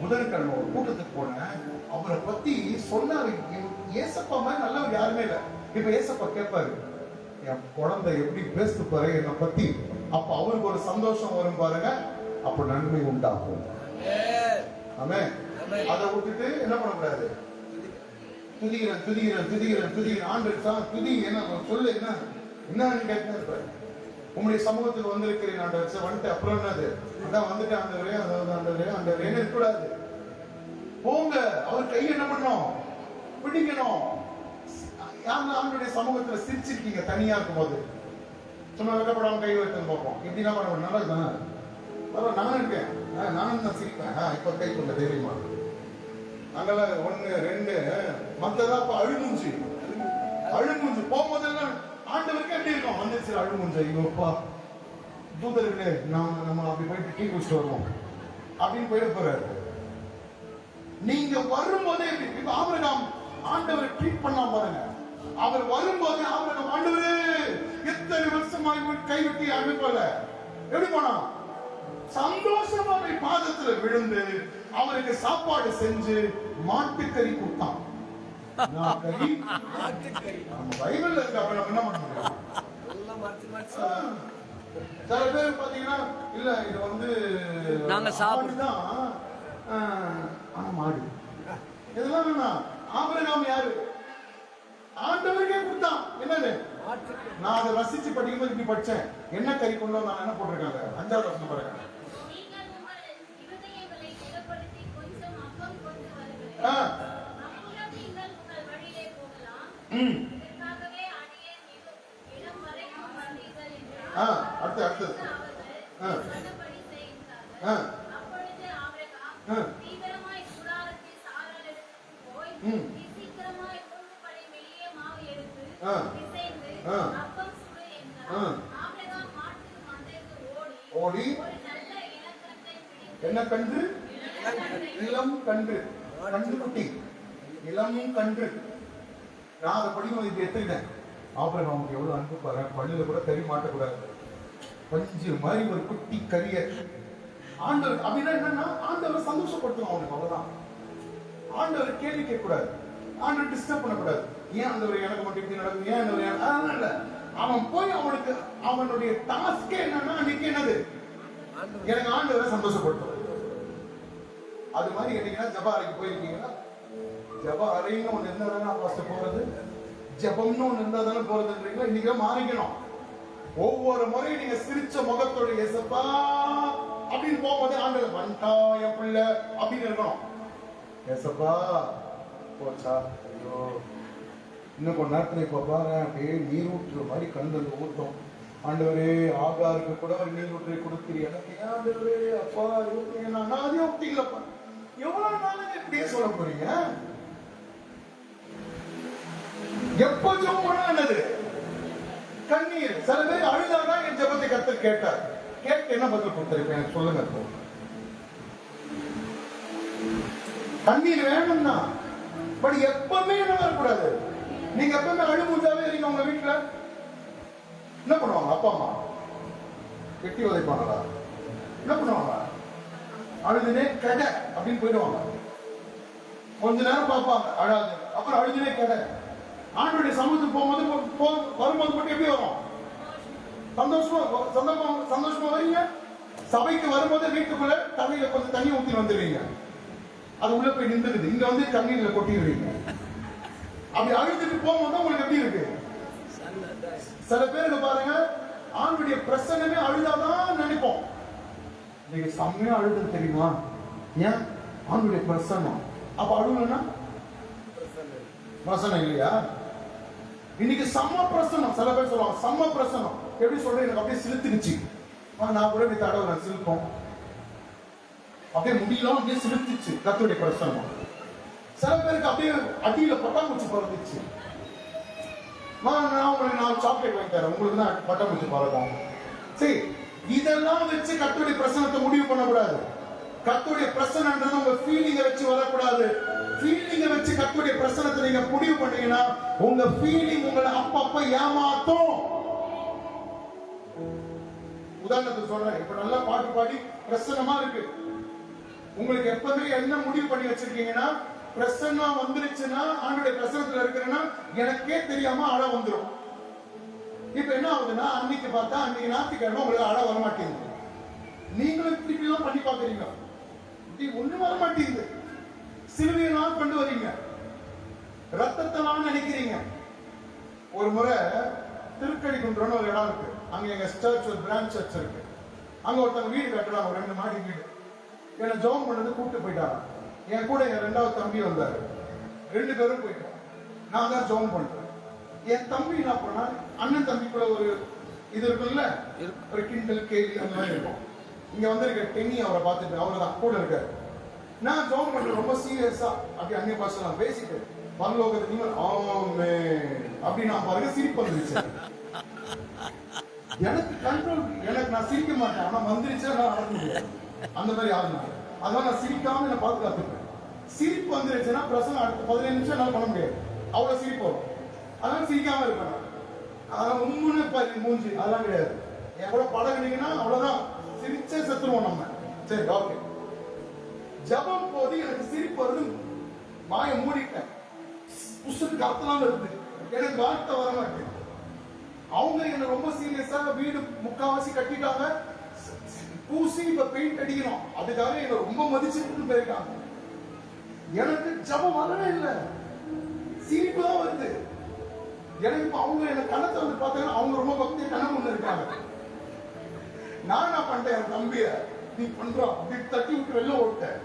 புதன்கிழமை ஒரு கூட்டத்துக்கு போனேன், அவரை பத்தி சொன்னாரு, ஏசப்பா மாதிரி நல்லவர் யாருமே இல்லை. இப்ப ஏசப்பா கேட்பாரு, என் குழந்தை எப்படி பேசு பாரு என்னை பத்தி. அப்ப அவருக்கு ஒரு சந்தோஷம் வரும் பாருங்க, அப்ப நன்மை உண்டாகும். ஆமென். அதை விட்டுட்டு என்ன பண்ணக்கூடாது? துதிக்கிறேன் துதிக்கிறேன் துதிக்கிறேன் துதிக்கிறேன் ஆண்டவர் துதி என்ன சொல்லு, என்ன என்னன்னு கேட்க, உங்களுடைய சமூகத்துக்கு வந்திருக்கிறேன் ஆண்டவர் வந்துட்டு, அப்புறம் என்னது? அதான் வந்துட்டு ஆண்டவரே, அதாவது ஆண்டவரே ஆண்டவரே இருக்கக்கூடாது. போங்க, அவர் கையை என்ன பண்ணணும்? பிடிக்கணும். ஆண்டவருடைய சமூகத்துல சிரிச்சிருக்கீங்க தனியா இருக்கும் போது, சும்மா வெக்கப்படாம கை வைத்து பார்ப்போம், இப்படிலாம் பண்ண நல்லா தானே? நானும் இருக்கேன், நானும் தான் சிரிப்பேன். இப்ப கை கொண்ட தைரியமா நாங்கெல்லாம் 1 2 மத்ததான் அப்ப அழுமுஞ்சு அழுமுஞ்சு போகும்போதெல்லாம் ஆண்டவருக்கு எப்படி இருக்கும்? வந்துச்சு அழுமுஞ்சு, ஐயோப்பா தூதர்களே நம்ம அப்படி போயிட்டு டீ குடிச்சிட்டு வருவோம் அப்படின்னு போயிட போறாரு. நீங்க வரும்போதே இப்ப ஆபிரகாம் ஆண்டவரை ட்ரீட் பண்ணா பாருங்க. அவர் வரும்போது ஆபிரகாம், ஆண்டவரே எத்தனை வருஷமாய் கைவிட்டி அனுப்பல, எப்படி போனா? சந்தோஷமா பாதத்துல விழுந்து அவருக்கு சாப்பாடு செஞ்சு மாட்டுக்கறி கொடுத்தான். பைபிள்ல இருக்கு. அப்ப நம்ம என்ன பண்ண முடியும்? சில பேர் பாத்தீங்கன்னா இல்ல இது வந்து நாங்க சாப்பிடுதான், ஆனா மாடு இதெல்லாம் வேணாம். ஆபிரகாம் யாரு? ஆண்டவருக்கே கொடுத்தான். என்னது? நான் அதை ரசிச்சு படிக்கும்போது இப்படி படிச்சேன். என்ன கறி கொண்டு வந்தாங்க, என்ன போட்டிருக்காங்க? 5வது வசனம் பாருங்க. அடுத்து ஓடி என்ன கன்று? இளம் கன்று, கன்று குட்டி, இளம் கன்று. நான் அதை படிக்கும் இது எடுத்துக்கிட்டேன். அப்புறம் நமக்கு எவ்வளவு அன்பு பாரு, பள்ளியில கூட கறி மாட்டக்கூடாது, பஞ்சு மாதிரி ஒரு குட்டி கறிய ஆண்டவர். அப்படின்னா என்னன்னா ஆண்டவர் சந்தோஷப்படுத்தணும் அவனுக்கு, அவ்வளவுதான். ஆண்டவர் கேள்வி கேட்கக்கூடாது, ஆண்டவர் டிஸ்டர்ப் பண்ணக்கூடாது. ஏன் ஆண்டவர் எனக்கு மட்டும் இப்படி நடக்கும், ஏன் ஆண்டவர் இல்ல. அவன் போய் அவனுக்கு அவனுடைய டாஸ்கே என்னன்னா அன்னைக்கு என்னது? எனக்கு ஆண்டவரை சந்தோஷப்படுத்தும். அது மாதிரி என்னைக்குன்னா ஜப அறைக்கு போயிருக்கீங்களா? ஜப அறைன்னு ஒண்ணு இருந்தா தானே ஃபர்ஸ்ட் போறது, ஜபம்னு ஒண்ணு இருந்தா தானே போறதுன்றீங்களா? இன்னைக்கு மாறிக்கணும். ஒவ்வொரு முறையும் நீங்க சிரிச்ச முகத்தோட ஏசப்பா அப்படின்னு போகும்போது ஆண்டவர் வந்துட்டா என் பிள்ளை அப்படின்னு இருக்கணும். ஏசப்பா போச்சா, ஐயோ இன்னும் கொஞ்ச நேரத்துல இப்ப பாரு அப்படியே நீர் ஊற்றுற மாதிரி கண்கள் ஊட்டும். ஆண்டவரே ஆகாருக்கு கூட ஒரு நீர் ஊற்றை கொடுக்கிறீ, எனக்கு ஏன் ஆண்டவரே அப்பா நான் அதே ஊட்டிங்களப்பா. எவ்வளவு நாளுங்க இப்படியே சொல்ல போறீங்க? எப்ப ஜெபம் பண்ணது கண்ணீர். சில பேர் அழுதாதான் என் ஜெபத்தை கர்த்தர் கேட்டார். கேட்டு என்ன பதில் கொடுத்திருப்பேன் எனக்கு சொல்லுங்க. கண்ணீர் வேணும்னா பட் எப்பவுமே என்ன வரக்கூடாது. நீங்க எப்பவுமே அழுமுஞ்சாவே இருக்கீங்க. உங்க வீட்டுல என்ன பண்ணுவாங்க? அப்பா அம்மா வெட்டி உதைப்பாங்களா? என்ன பண்ணுவாங்க? அழுதுனே கெட அப்படின்னு போயிடுவாங்க. கொஞ்ச நேரம் பார்ப்பாங்க அழாது, அப்புறம் அழுதுனே கெட. ஆண்டோடைய சமூகத்துக்கு போகும்போது வரும்போது மட்டும் எப்படி வரும்? சந்தோஷமா வரீங்க. சபைக்கு வரும்போது வீட்டுக்குள்ள தலையில கொஞ்சம் தண்ணி ஊற்றி வந்துடுவீங்க. அது உள்ள போய் நின்றுது. இங்க வந்து தண்ணீர்ல கொட்டிடுவீங்க. அப்படி அழுதுட்டு போகும்போது உங்களுக்கு எப்படி இருக்கு? சில பேருக்கு பாருங்க ஆண்டுடைய பிரசன்னமே அழுதாதான் நினைப்போம். நீங்க செம்மையா அழுது தெரியுமா? ஏன்? ஆண்டுடைய பிரசன்னம். அப்ப அழுகுனா பிரசன்னம் இல்லையா? இன்னைக்கு செம்ம பிரசன்னம். சில பேர் சொல்லுவாங்க செம்ம பிரசன்னம். எப்படி சொல்றேன்? எனக்கு அப்படியே சிலுத்துக்குச்சு. நான் கூட இப்படி தடவை சிலுப்போம். அப்படியே முடியலாம் அப்படியே சிலுத்துச்சு கர்த்தருடைய பிரசன்னம். சில பேருக்கு அப்படியே அடியில பட்டாம்பூச்சி பறந்துச்சு. நான் உங்களுக்கு 4 சாக்லேட் வாங்கி தரேன், உங்களுக்கு தான் பட்டாம்பூச்சி பறக்கும். சரி, இதெல்லாம் வச்சு கர்த்தருடைய பிரசன்னத்தை முடிவு பண்ணக்கூடாது. கர்த்தருடைய பிரசன்னன்றது உங்க ஃபீலிங்கை வச்சு வரக்கூடாது. ஃபீலிங்கை வச்சு கர்த்தருடைய பிரசன்னத்தை நீங்க முடிவு பண்ணீங்கன்னா உங்க ஃபீலிங் உங்களை அப்பப்ப ஏமாத்தும். உதாரணத்துக்கு சொல்றேன், இப்ப நல்லா பாட்டு பாடி பிரசன்னமா இருக்கு. உங்களுக்கு எப்பவுமே என்ன முடிவு பண்ணி வச்சிருக்கீங்கன்னா, பிரசன்னா வந்துருச்சுன்னா ஆண்டுடைய பிரசனத்துல இருக்கிறேன்னா எனக்கே தெரியாம அழ வந்துடும். இப்ப என்ன ஆகுதுன்னா, அன்னைக்கு பார்த்தா அன்னைக்கு ஞாயிற்றுக்கிழமை உங்களுக்கு அழ வர மாட்டேங்குது. நீங்களும் திருப்பி தான் பண்ணி பாக்குறீங்க, ஒண்ணு வர மாட்டேங்குது. சிலுவையெல்லாம் கொண்டு வரீங்க, ரத்தத்தெல்லாம் நினைக்கிறீங்க. ஒரு முறை திருக்கடிக்குன்றன்னு ஒரு இடம் இருக்கு. அங்க எங்க சர்ச், ஒரு பிரான்ச் சர்ச் இருக்கு. அங்க ஒருத்தவங்க வீடு கட்டுறாங்க, ஒரு 2 மாடி வீடு. என்ன ஜெபம் பண்ணது கூப்பிட்டு போயிட்டாங்க. என் கூட என் 2வது தம்பி வந்தாரு. 2 பேரும் போயிட்டோம். நான் தான் ஜெபம் பண்றேன். என் தம்பி என்ன பண்ணா, அண்ணன் தம்பிக்குள்ள ஒரு இது இருக்குல்ல, ஒரு கிண்டல் கேள்வி அந்த மாதிரி இருக்கும். இங்க வந்திருக்க டென்னி அவரை பார்த்துட்டு அவரு தான் கூட இருக்காரு. நான் ஜெபம் பண்றேன் ரொம்ப சீரியஸா, அப்படி அந்நிய பாஷை பேசிட்டு பரலோகத்துக்கு ஆமே அப்படி நான் பாருங்க சிரிப்பு வந்துருச்சு. எனக்கு கண்ட்ரோல், எனக்கு நான் சிரிக்க மாட்டேன், ஆனா வந்துருச்சா நான் நடக்க முடியாது. அந்த மாதிரி ஆகுது. அதனால நான் சிரிக்காம என்ன பாதுகாத்துப்பேன். சிரிப்பு வந்துருச்சுன்னா பிரசனம் அடுத்த 15 நிமிஷம் என்னால பண்ண முடியாது, அவ்வளவு சிரிப்பு வரும். அதனால சிரிக்காம இருப்பேன். அதெல்லாம் உண்மைன்னு மூஞ்சி அதெல்லாம் கிடையாது. என் கூட பழகினீங்கன்னா அவ்வளவுதான், சிரிச்சே செத்துருவோம் நம்ம. சரி, ஓகே. ஜபம் போது எனக்கு சிரிப்பு வருது, வாயை மூடிட்டேன். புஷ்டு கத்தலாம் இருந்து எனக்கு வார்த்தை வர மாட்டேன். அவங்க என்ன ரொம்ப சீரியஸா வீடு முக்காவாசி கட்டிட்டாங்க, பூசி இப்ப பெயிண்ட் அடிக்கணும், அதுக்காக என்ன ரொம்ப மதிச்சுட்டு போயிருக்காங்க. எனக்கு ஜபம் வரவே இல்லை, சிரிப்பு தான் வருது எனக்கு. அவங்க என்ன கணத்தை வந்து பார்த்தீங்கன்னா அவங்க ரொம்ப பக்தி கணக்கு ஒண்ணு இருக்காங்க. நான் என்ன பண்ணிட்டேன், என் தம்பிய நீ பண்றோம் அப்படி தட்டி விட்டு வெளில ஓட்டேன்.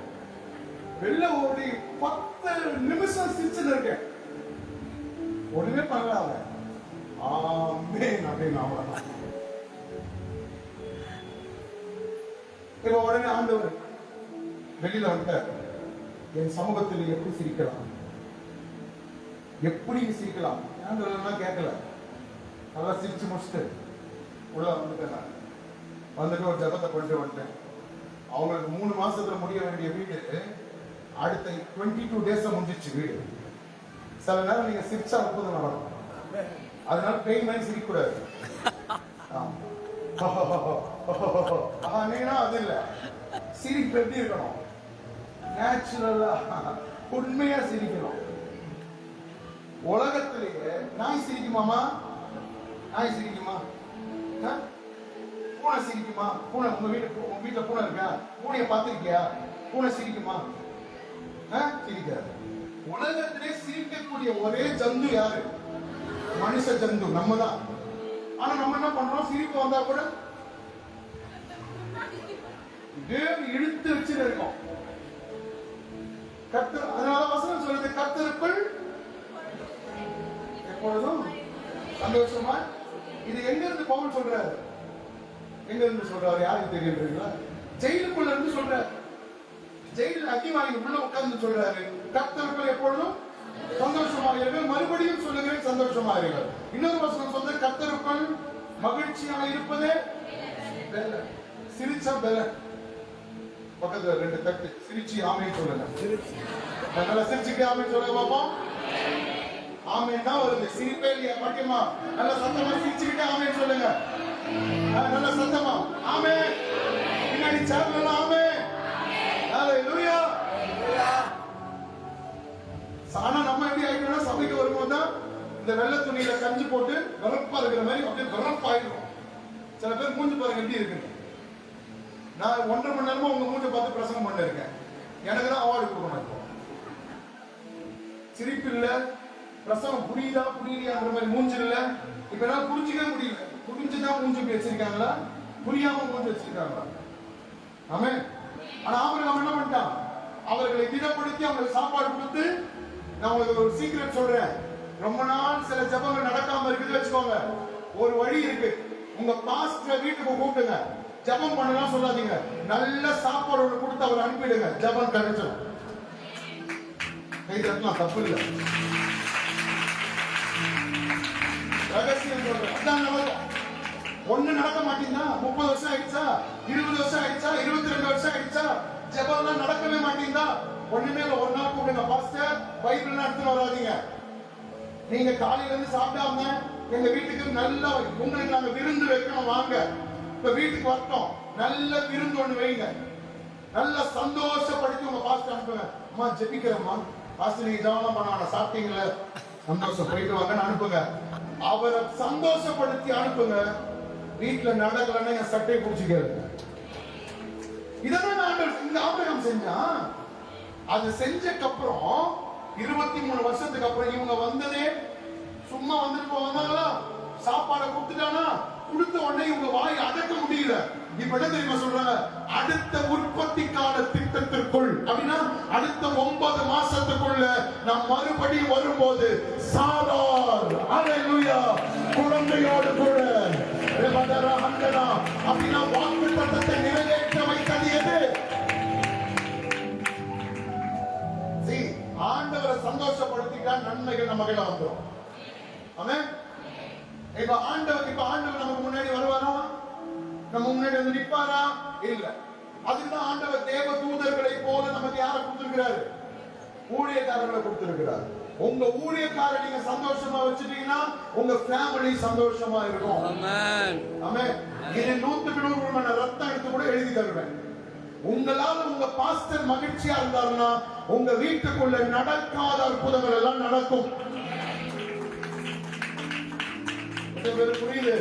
வெளில ஓடி 10 நிமிஷம் சிரிச்சுன்னு இருக்கேன். ஒண்ணுமே பண்ணல அவன். ஆமென் அப்படின்னு அவன். இப்ப உடனே ஆண்டவர் வெளியில வந்துட்டார். என் சமூகத்தில் எப்படி சிரிக்கலாம், எப்படி சிரிக்கலாம் ஆண்டவர் கேட்கல. நல்லா சிரிச்சு முடிச்சுட்டு உள்ள வந்துட்டேன். வந்துட்டு ஒரு ஜபத்தை கொண்டு வந்துட்டேன். அவங்களுக்கு 3 மாசத்துல முடிய வேண்டிய வீடு அடுத்த 22 டேஸ் முடிஞ்சிச்சு வீடு. சில நேரம் நீங்க சிரிச்சா அற்புதம் நடக்கும். அதனால பெயின் மாதிரி சிரிக்கக்கூடாது. அது இல்ல, சிரிப்பு எப்படி இருக்கணும், நேச்சுரலா உண்மையா சிரிக்கணும். உலகத்திலேயே நாய் சிரிக்குமாமா? நாய் சிரிக்குமா? பூனை சிரிக்குமா? பூனை உங்க வீட்டுல பூனை இருக்கா? பூனைய பார்த்திருக்கியா? பூனை சிரிக்குமா? சிரிக்காது. உலகத்திலே சிரிக்கக்கூடிய ஒரே ஜந்து யாரு? மனுஷ ஜந்து நம்ம தான். ஆனா நம்ம என்ன பண்றோம், சிரிப்பு வந்தா கூட இழுத்து வச்சுட்டு இருக்கோம். கர்த்தர், அதனால வசனம் சொல்லுது, கர்த்தருக்குள் எப்பொழுதும் சந்தோஷமா. இது எங்க இருந்து பவுல் சொல்றாரு? எங்க இருந்து சொல்றாரு? யாருக்கு தெரியுங்களா? ஜெயிலுக்குள்ள இருந்து சொல்றாரு. ஜெயில அக்கிவாங்கி உள்ள உட்கார்ந்து சொல்றாரு, கர்த்தருக்குள் எப்பொழுதும் சந்தோஷமாக இருங்கள். மறுபடியும் சொல்லுகிறேன், சந்தோஷமாக இருங்கள். இன்னொரு வசனம் சொல்ற, கர்த்தருக்குள் மகிழ்ச்சியாக இருப்பதே சிரிச்சா பெல. பக்கத்துல 2 தட்டு சிரிச்சு ஆமென் சொல்லுங்க. நல்லா சிரிச்சுட்டு ஆமென் சொல்லுங்க பாப்போம். ஆமென் தான் வருது, சிரிப்பே இல்லையா? பாக்கியமா நல்ல சத்தமா சிரிச்சுக்கிட்டே ஆமென் சொல்லுங்க. நல்ல சத்தமா ஆமென். பின்னாடி சேர்ல ஆமென். ஹalleluya. ஆனா நம்ம எப்படி ஆயிட்டோம்னா, சபைக்கு வரும்போது தான் இந்த வெள்ளை துணியில கஞ்சி போட்டு வெறப்பா இருக்கிற மாதிரி அப்படியே வெறப்பாயிடும். சில பேர் மூஞ்சி பாருங்க எப்படி இருக்கு. நான் 1.5 மணி நேரமா உங்க மூஞ்ச பார்த்து பிரசங்கம் பண்ண இருக்கேன். எனக்கு தான் அவார்டு கொடுக்கணும். இப்போ சிரிப்பு இல்ல, பிரசங்கம் புரியலையாங்கிற மாதிரி மூஞ்சி இல்ல. இப்ப எல்லாம் புரிஞ்சுக்கவே முடியல. புரிஞ்சுதான் மூஞ்சி வச்சிருக்காங்களா, புரியாம மூஞ்சி வச்சிருக்காங்களா? ஆமே. ஆனா ஆபிரகாம் என்ன பண்ணிட்டான்? அவர்களை திடப்படுத்தி அவங்களுக்கு சாப்பாடு கொடுத்து, நான் உங்களுக்கு ஒரு சீக்ரெட் சொல்றேன். ரொம்ப நாள் சில ஜபங்கள் நடக்காம இருக்குது வச்சுக்கோங்க, ஒரு வழி இருக்கு. உங்க பாஸ்டர் வீட்டுக்கு கூப்பிடுங்க, ஜபம் பண்ணலாம் சொல்லாதீங்க, நல்ல சாப்பாடு ஒன்று கொடுத்து அவர் அனுப்பிடுங்க, ஜபம் கிடைச்சிடும். தப்பு இல்லை, ரகசியம் சொல்றேன். அதான் நடக்கும். ஒண்ணு நடக்க மாட்டீங்கன்னா 30 வருஷம் ஆயிடுச்சா, 20 வருஷம் ஆயிடுச்சா, 22 வருஷம் ஆயிடுச்சா, ஜபம்லாம் நடக்கவே மாட்டீங்களா? ஒண்ணுமே இல்லை, ஒரு நாள் கூப்பிடுங்க, பாஸ்டர் பைபிள் எடுத்துட்டு வராதீங்க. நீங்க காலையில இருந்து சாப்பிடாம எங்க வீட்டுக்கு நல்லா உங்களுக்கு நாங்க விருந்து வைக்கணும், வாங்க. இப்ப வீட்டுக்கு வரட்டும், நல்ல விருந்து ஒண்ணு வைங்க, நல்ல சந்தோஷப்படுத்தி உங்க பாஸ்டர் அனுப்புங்க. அம்மா ஜெபிக்கிறம்மா, பாஸ்டர் நீங்க ஜெபம் பண்ண சாப்பிட்டீங்களா, சந்தோஷம், போயிட்டு வாங்கன்னு அனுப்புங்க. அவரை சந்தோஷப்படுத்தி அனுப்புங்க. வீட்டுல நடக்கலன்னா என் சட்டையை பிடிச்சிக்கிறது. இதான் இந்த ஆபிரகாம் செஞ்சான். அது செஞ்சக்கு அப்புறம் 23 வருஷத்துக்கு அப்புறம் இவங்க வந்ததே சும்மா வந்துட்டு போவாங்களா, சாப்பாடை கொடுத்துட்டானா, கொடுத்த உடனே இவங்க வாய் அடக்க முடியல. இப்ப என்ன தெரியுமா சொல்றாங்க? அடுத்த உற்பத்தி கால திட்டத்திற்குள், அப்படின்னா அடுத்த 9 மாசத்துக்குள்ள நாம் மறுபடியும் வரும்போது சாரார் ஹalleluya குழந்தையோடு கூட அப்படின்னா வாக்குத்தத்தத்தை நிறைவேற்ற வைத்தது எது? ஆண்டவரை சந்தோஷப்படுத்திட்டா நன்மைகள் நம்ம கையில வந்துடும். ஆமென். இப்ப ஆண்டவர் நமக்கு முன்னாடி வருவாரா? நம்ம முன்னாடி வந்து நிற்பாரா? இல்ல. அதுக்குதான் ஆண்டவர் தேவ தூதர்களை போல நமக்கு யாரை கொடுத்திருக்கிறாரு? ஊழியக்காரர்களை கொடுத்திருக்கிறார். உங்க ஊழியக்காரர் நீங்க சந்தோஷமா வச்சுட்டீங்கன்னா உங்க ஃபேமிலி சந்தோஷமா இருக்கும். ஆமென். ஆமென். இது 100% ரத்தம் எடுத்து கூட எழுதி தருவேன். உங்களால உங்க பாஸ்டர் மகிழ்ச்சியா இருந்தாருன்னா உங்க வீட்டுக்குள்ள நடக்காத அற்புதங்கள் எல்லாம் நடக்கும். புரியுது?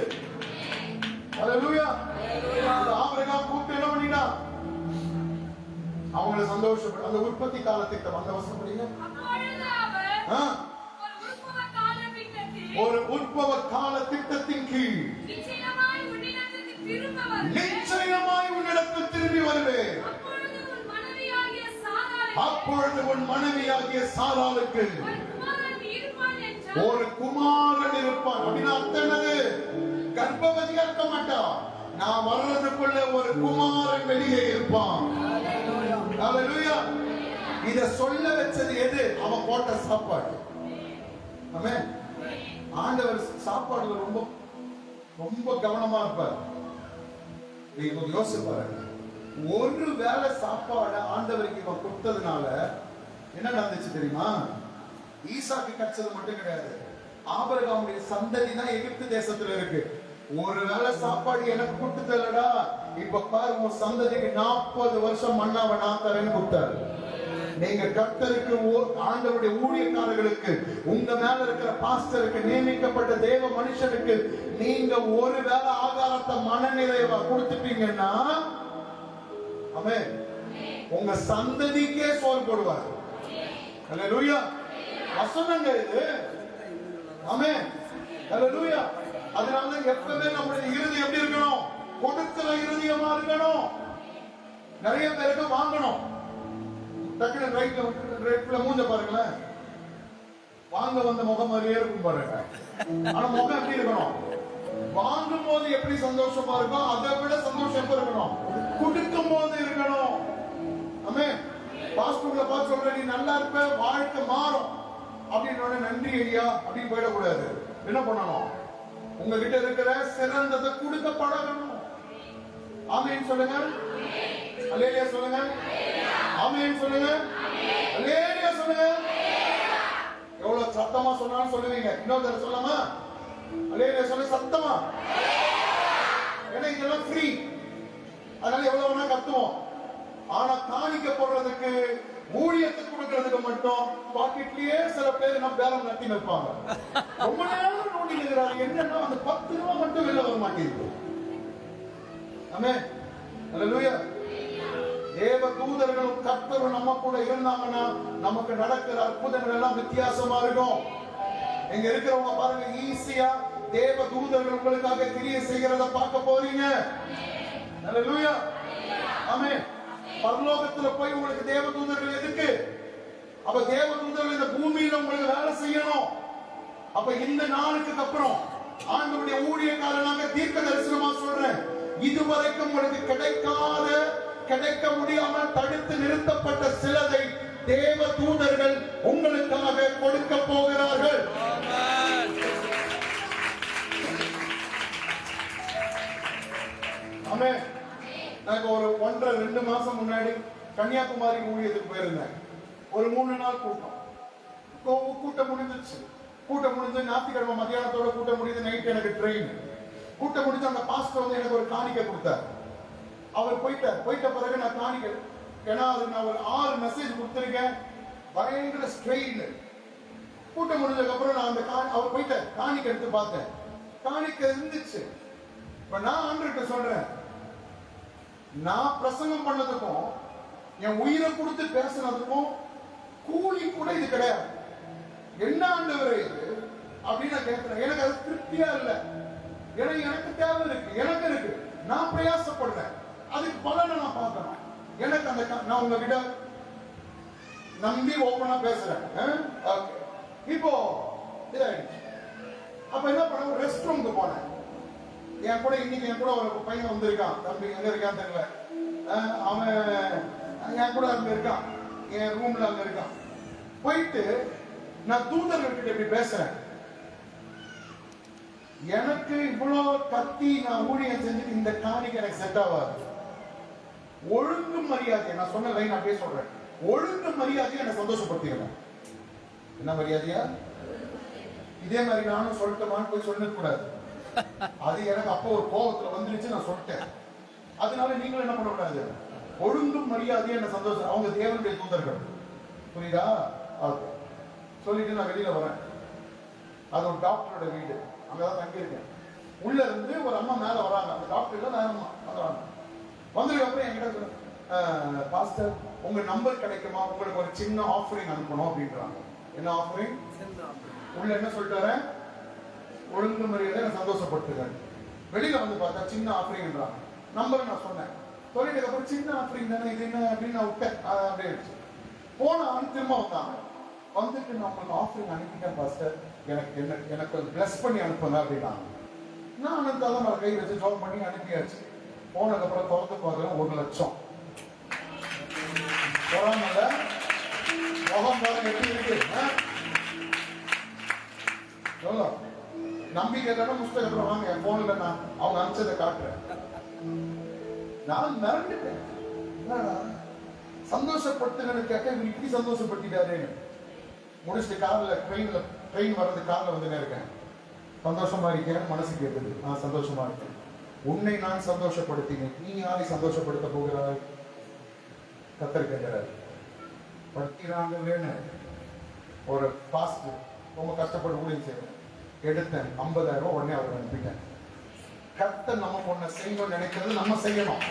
ஹalleluya. ஆபிரகாம் கூப்பிட்டு என்ன பண்ணிட்டான்? அவங்கள சந்தோஷப்பட அந்த உற்பத்தி கால திட்டம், அந்த வசனம் படிங்க. ஒரு உற்பவ கால திட்டத்தின் கீழ் நிச்சயமாய் உன்னிடத்தில் திரும்பி வருவேன். அப்பொழுது உன் மனைவியாகிய சாராளுக்கு ஒரு குமாரன் இருப்பான். அப்படின்னா அத்தனது கர்ப்பவதியா இருக்க மாட்டான். நான் வர்றதுக்குள்ள ஒரு குமாரன் வெளியே இருப்பான். ஹalleluya. இத சொல்ல வச்சது எது? அவன் போட்ட சாப்பாடு. ஆமென். ஆண்டவர் சாப்பாடுல ரொம்ப ரொம்ப கவனமா இருப்பார். நீங்க யோசிச்சு பாருங்க, ஒரு வேளை சாப்பாடு ஆண்டவருக்கு இவன் கொடுத்ததுனால என்ன நடந்துச்சு தெரியுமா? ஈசாக்கு கிடைச்சது மட்டும் கிடையாது, ஆபிரகாமுடைய சந்ததி தான் எகிப்து தேசத்துல இருக்கு. ஒரு வேளை சாப்பாடு எனக்கு கொடுத்ததுலடா, இப்ப பாரு உன் சந்ததிக்கு 40 வருஷம் மன்னாவை நான் தரேன்னு கொடுத்தாரு. நீங்க கர்த்தருக்கு ஆண்டவருடைய ஊழியக்காரர்களுக்கு, உங்க மேல இருக்கிற பாஸ்டருக்கு, நியமிக்கப்பட்ட தேவ மனுஷனுக்கு நீங்க ஒரு வேளை ஆகாரத்தை மனநிறைவா கொடுத்துட்டீங்கன்னா ஆமென், உங்க சந்ததிக்கே சோறு போடுவார். ஹalleluya. வசனங்க இது. ஆமென். ஹalleluya. அதனால எப்பவுமே நம்முடைய இறுதி எப்படி இருக்கணும்? கொடுக்கிற இருதயமா இருக்கணும். நிறைய பேருக்கு வாங்கணும், டக்குனு ரைட்ல மூஞ்ச பாருங்களேன், வாங்க வந்த முகம் மாதிரியே இருக்கும் பாருங்க. ஆனா முகம் எப்படி இருக்கணும்? வாங்கும் போது எப்படி சந்தோஷமா இருக்கும், அதை விட சந்தோஷம் எப்ப இருக்கணும்? கொடுக்கும் போது இருக்கணும். ஆமென். பாஸ்டர்ல பார்த்து சொல்ற, நீ நல்லா இருப்ப, வாழ்க்கை மாறும் அப்படின்னு நன்றி ஐயா அப்படின்னு போயிடக்கூடாது. என்ன பண்ணணும்? உங்ககிட்ட இருக்கிற சிறந்ததை கொடுக்க பழகணும். ஆமென் சொல்லுங்க. அல்லேலூயா சொல்லுங்க. ஆமென் சொல்லுங்க. அல்லேலூயா சொல்லுங்க. எவ்வளவு சத்தமா சொன்னாலும் சொல்லுவீங்க. இன்னொரு தடவை சொல்லாமா? அல்லேலூயா சொல்லுங்க சத்தமா. ஏன்னா இதெல்லாம் ஃப்ரீ, அதனால எவ்வளவு வேணா கத்துவோம். ஆனா காணிக்க போடுறதுக்கு, ஊழியத்தை கொடுக்கறதுக்கு மட்டும் பாக்கெட்லயே சில பேர் நம்ம பேரம் நடத்தி நிற்பாங்க. ரொம்ப நேரம் நோண்டி நிற்கிறாங்க. என்னன்னா அந்த 10 ரூபாய் மட்டும் வெளில வர மாட்டேங்குது. ஆமென். அல்லேலூயா. தேவ தூதர்களும் கர்த்தரும் நம்ம கூட இருந்தாங்கன்னா நமக்கு நடக்கிற அற்புதங்கள் எல்லாம் வித்தியாசமா இருக்கும். இங்க இருக்கிறவங்க பாருங்க, ஈஸியா தேவ தூதர்கள் உங்களுக்காக கிரியை செய்கிறத பார்க்க போறீங்க. அல்லேலூயா. ஆமென். பரலோகத்துல போய் உங்களுக்கு தேவ தூதர்கள் எதுக்கு? அப்ப தேவ தூதர்கள் இந்த பூமியில உங்களுக்கு வேலை செய்யணும். அப்ப இந்த நாளுக்கு அப்புறம் ஆண்டவருடைய ஊழியக்காரனாக தீர்க்க தரிசனமா சொல்றேன், இதுவரைக்கும் உங்களுக்கு கிடைக்க முடியாமல் தடுத்து நிறுத்தப்பட்ட சிலதை தேவ தூதர்கள் உங்களுக்காக கொடுக்க போகிறார்கள். ஆமென். நான் ஒரு 1.5-2 மாசம் முன்னாடி கன்னியாகுமரி ஊழியத்துக்கு போயிருந்தேன். ஒரு 3 நாள் கூட்டம் முடிஞ்சிருச்சு. கூட்டம் முடிஞ்சு ஞாயிற்றுக்கிழமை மத்தியானத்தோட கூட்டம் முடிஞ்சு நைட் எனக்கு ட்ரெயின். கூட்டம் முடிஞ்சு அந்த பாஸ்டர் வந்து எனக்கு ஒரு காணிக்கை கொடுத்தார். அவர் போயிட்ட பிறகு நான் காணிக்கை, ஏன்னா அது நான் ஒரு 6 மெசேஜ் கொடுத்திருக்கேன், பயங்கர ஸ்ட்ரெயின். கூட்டம் முடிஞ்சதுக்கு அப்புறம் நான் அந்த அவர் போயிட்ட காணிக்கை எடுத்து பார்த்தேன். காணிக்கை இருந்துச்சு. இப்ப நான் ஆண்டவர்கிட்ட சொல்றேன், நான் பிரசங்கம் பண்ணதுக்கும் என் உயிரை கொடுத்து பேசுனதுக்கும் கூலி கூட இது கிடையாது. என்ன ஆண்டவரே இது அப்படின்னு நான் கேட்கிறேன். எனக்கு அது திருப்தியா இல்லை. ஏன்னா எனக்கு தேவை இருக்கு, எனக்கு இருக்கு, நான் பிரயாசப்படுறேன், அதுக்கு பலனை நான் பார்க்கணும். எனக்கு அந்த நான் உங்ககிட்ட நம்பி ஓப்பனா பேசுறேன். இப்போ அப்ப என்ன பண்ண, ரெஸ்ட் ரூமுக்கு போனேன். இன்னைக்கு என் கூட ஒரு பையன் வந்திருக்கான். தம்பி எங்க இருக்கான்னு தெரியல, அவன் என் கூட அங்க இருக்கான், என் ரூம்ல அங்க இருக்கான். போயிட்டு நான் தூதர்கிட்ட இப்படி பேசுறேன், எனக்கு இவ்வளவு கத்தி நான் ஊழியம் செஞ்சுட்டு இந்த காணிக்கை எனக்கு செட் ஆகாது. ஒழுங்கு மரியாதை, நான் சொன்ன லைன் அப்படியே சொல்றேன், ஒழுங்கு மரியாதையை என்னை சந்தோஷப்படுத்திடுறேன். என்ன மரியாதையா? இதே மாதிரி நானும் சொல்லட்டுமான்னு போய் சொல்ல கூடாது. அது எனக்கு அப்போ ஒரு கோபத்துல வந்துருச்சு, நான் சொல்லிட்டேன். அதனால நீங்களும் என்ன பண்ணக்கூடாது, ஒழுங்கும் மரியாதையை என்ன சந்தோஷம். அவங்க தேவனுடைய தூதர்கள், புரியுதா? சொல்லிட்டு நான் வெளியில வரேன். அது ஒரு டாக்டரோட வீடு, அங்கதான் தங்கி இருக்கேன். உள்ள இருந்து ஒரு அம்மா மேல வராங்க. அந்த டாக்டர் இல்ல, நான் வந்துடுறாங்க. வந்ததுக்கு அப்புறம் என்கிட்ட, பாஸ்டர் உங்க நம்பர் கிடைக்குமா, உங்களுக்கு ஒரு சின்ன ஆஃபரிங் அனுப்பணும் அப்படின்றாங்க. என்ன ஆஃபரிங்? உள்ள என்ன சொல்லிட்டு வரேன், ஒழுங்கு மரியாதை சந்தோஷப்பட்டுருக்காங்க. வெளியில வந்து பார்த்தா சின்ன ஆஃபரிங்ன்றாங்க. நம்பர் நான் சொன்னேன். சொல்லிட்டு அப்புறம் சின்ன ஆஃபரிங் தானே இது என்ன அப்படின்னு நான் விட்டேன். அப்படியே போன திரும்ப வந்தாங்க. வந்துட்டு நான் உங்களுக்கு ஆஃபரிங் அனுப்பிட்டேன் பாஸ்டர், எனக்கு கொஞ்சம் பிளஸ் பண்ணி அனுப்புங்க அப்படின்னாங்க. நான் அனுப்பிட்டாலும் நான் கை வச்சு ஜாப் பண்ணி அனுப்பியாச்சு. போனதுக்கப்புறம் திறந்து பார்க்குறேன், 1 லட்சம். போறாங்கல்ல, முகம் பாருங்க எப்படி இருக்கு. எவ்வளோ நம்பிக்கை தானே புஸ்தகத்துல வாங்க, என் போன்ல நான் அவங்க அனுப்பிச்சதை காட்டுறேன். நான் மிரண்டுட்டேன். சந்தோஷப்பட்டு கேட்க இப்படி சந்தோஷப்பட்டுட்டாரு. முடிச்சுட்டு கார்ல ட்ரெயின் வர்றது கார்ல வந்து இருக்கேன். சந்தோஷமா இருக்கேன், மனசு கேட்குது, நான் சந்தோஷமா இருக்கேன். உன்னை நான் சந்தோஷப்படுத்தினேன், நீ யாரை சந்தோஷப்படுத்த போகிறாய்? கர்த்தர் கேட்கிறார். படுத்தினாங்க வேணும். ஒரு பாஸ்ட் ரொம்ப கஷ்டப்பட்டு ஊழியம் செய்வேன். எடுத்தேன் 50,000 உடனே அவர் அனுப்பிட்டேன். கர்த்தர் நமக்கு ஒண்ணு செய்யணும்னு நினைக்கிறது நம்ம செய்யணும்.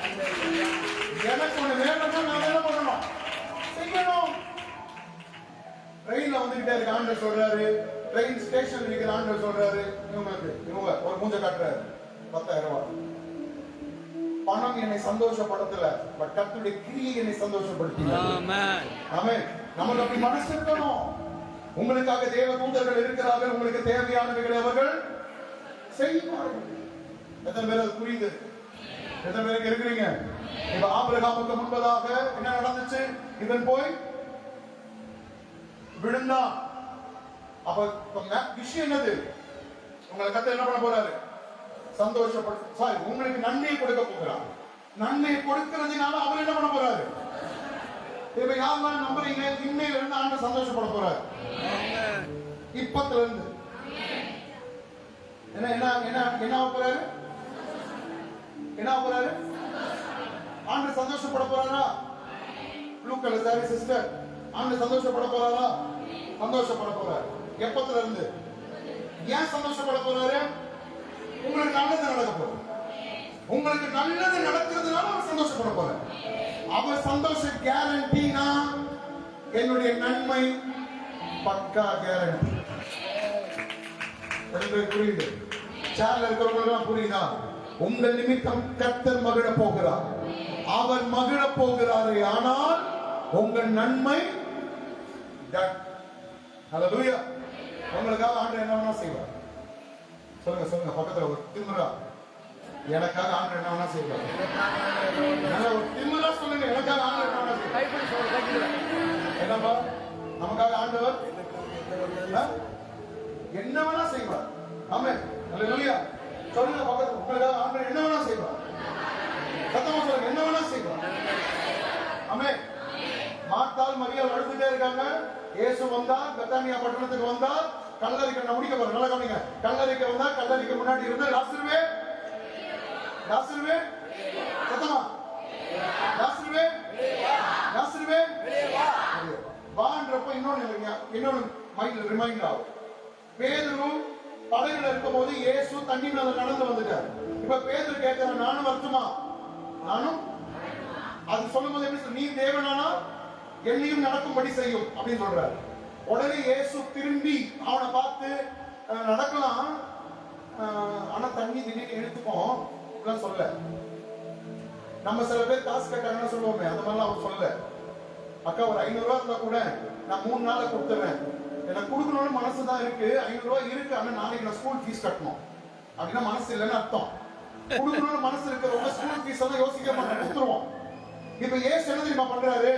எனக்கு ஒண்ணு வேணும்னா நான் என்ன பண்ணணும்? செய்யணும். ட்ரெயின்ல வந்துகிட்டே இருக்க ஆண்டவர் சொல்றாரு, ட்ரெயின் ஸ்டேஷன் இருக்கிற ஆண்டவர் சொல்றாரு, இவங்க ஒரு மூஞ்ச காட்டுறாரு, 10,000 ரூபாய். பணம் என்னை சந்தோஷப்படுத்தல, பட் கர்த்தருடைய கிரியை என்னை சந்தோஷப்படுத்தி. ஆமென். நமக்கு அப்படி மனசு இருக்கணும். உங்களுக்காக தேவ தூதர்கள் இருக்கிறார்கள், உங்களுக்கு தேவையானவைகளை அவர்கள் செய்வார்கள். எத்தனை பேர் அது புரியுது? எத்தனை பேருக்கு இருக்கிறீங்க? இப்ப ஆபிரகாமுக்கு முன்பதாக என்ன நடந்துச்சு? இவன் போய் விழுந்தான். அப்ப விஷயம் என்னது? உங்களை கர்த்தர் என்ன பண்ண போறாரு? சந்தோஷப்படு, உங்களுக்கு நன்மையை கொடுக்க போகிறார். நன்மையை கொடுக்கிறதுனால அவர் என்ன பண்ண போறாரு? இப்ப யாரெல்லாம் நம்புறீங்க? இன்னையில இருந்து ஆண்டு சந்தோஷப்பட போறாரு. இப்பத்துல இருந்து என்ன என்ன என்ன என்ன போறாரு? என்ன போறாரு? ஆண்டு சந்தோஷப்பட போறாரா? ப்ளூ கலர் சாரி சிஸ்டர், ஆண்டு சந்தோஷப்பட போறாரா? சந்தோஷப்பட போறாரு. எப்பத்துல இருந்து? ஏன் சந்தோஷப்பட போறாரு? உங்களுக்கு நல்லது நடக்க போகுது. உங்களுக்கு நல்லது நடக்கிறதுனால அவர் சந்தோஷப்பட போறாரு. அவர் சந்தோஷ கேரண்டினா என்னுடைய நன்மை பக்கா கேரண்டி. புரியுது? சேர்ல இருக்கிறவங்க புரியுதா? உங்கள் நிமித்தம் கர்த்தர் மகிழ போகிறார். அவர் மகிழ போகிறாரு. ஆனால் உங்கள் நன்மை ஹல்லேலூயா. உங்களுக்காக ஆண்டவர் என்ன வேணா செய்வார். சொல்லுங்க சொல்லுங்க, பக்கத்துல ஒரு திமிரா, எனக்காக ஆண்டவர் என்ன வேணா செய்வார். ஒரு திமிரா சொல்லுங்க, எனக்காக ஆண்டவர் என்ன வேணா செய்வார். என்னப்பா நமக்காக ஆண்டவர் என்ன வேணா செய்வார். ஆமென். ஹல்லேலூயா. சொல்லுங்க பக்கத்துல, உங்களுக்காக ஆண்டவர் என்ன வேணா செய்வார். சத்தமா சொல்லுங்க, என்ன வேணா செய்வார். ஆமென். மார்த்தாள் மரியாள் அழுதுட்டே இருக்காங்க. இயேசு வந்தார், பெத்தானியா பட்டணத்துக்கு வந்தார். கல்லறைக்கு நான் முடிக்க போறேன், நல்லா கவனிங்க. கல்லறைக்கு வந்தா, கல்லறைக்கு முன்னாடி இருந்த லாசருவே, லாசருவே, சத்தமா லாசருவே, லாசருவே வான்றப்ப இன்னொன்னு மைண்ட்ல ரிமைண்ட் ஆகும். பேதுரு படகுல இருக்கும் போது இயேசு தண்ணி மேல நடந்து வந்துட்டார். இப்ப பேதுரு கேட்கிறான், நானும் வரட்டுமா? நானும். அது சொல்லும் போது எப்படி? நீ தேவனானா என்னையும் நடக்கும்படி செய்யும் அப்படின்னு சொல்றாரு. உடனே இயேசு திரும்பி அவனை பார்த்து, நடக்கலாம், ஆனா தண்ணி திடீர்னு இழுத்துப்போம் சொல்ல. நம்ம சில பேர் காசு கட்டாங்கன்னு சொல்லுவோமே, அந்த மாதிரிலாம் அவர் சொல்ல. அக்கா ஒரு 500 ரூபாய் இருந்தா கூட நான் 3 நாள்ல கொடுத்துறேன், எனக்கு கொடுக்கணும்னு மனசுதான் இருக்கு. 500 ரூபாய் இருக்கு, ஆனா நாளைக்கு நான் ஸ்கூல் ஃபீஸ் கட்டணும் அப்படின்னா மனசு இல்லைன்னு அர்த்தம். கொடுக்கணும்னு மனசு இருக்கிறவங்க ஸ்கூல் ஃபீஸ் எல்லாம் யோசிக்க மாட்டேன், கொடுத்துருவோம். இப்ப ஏசு என்ன தெரியுமா பண்றாரு?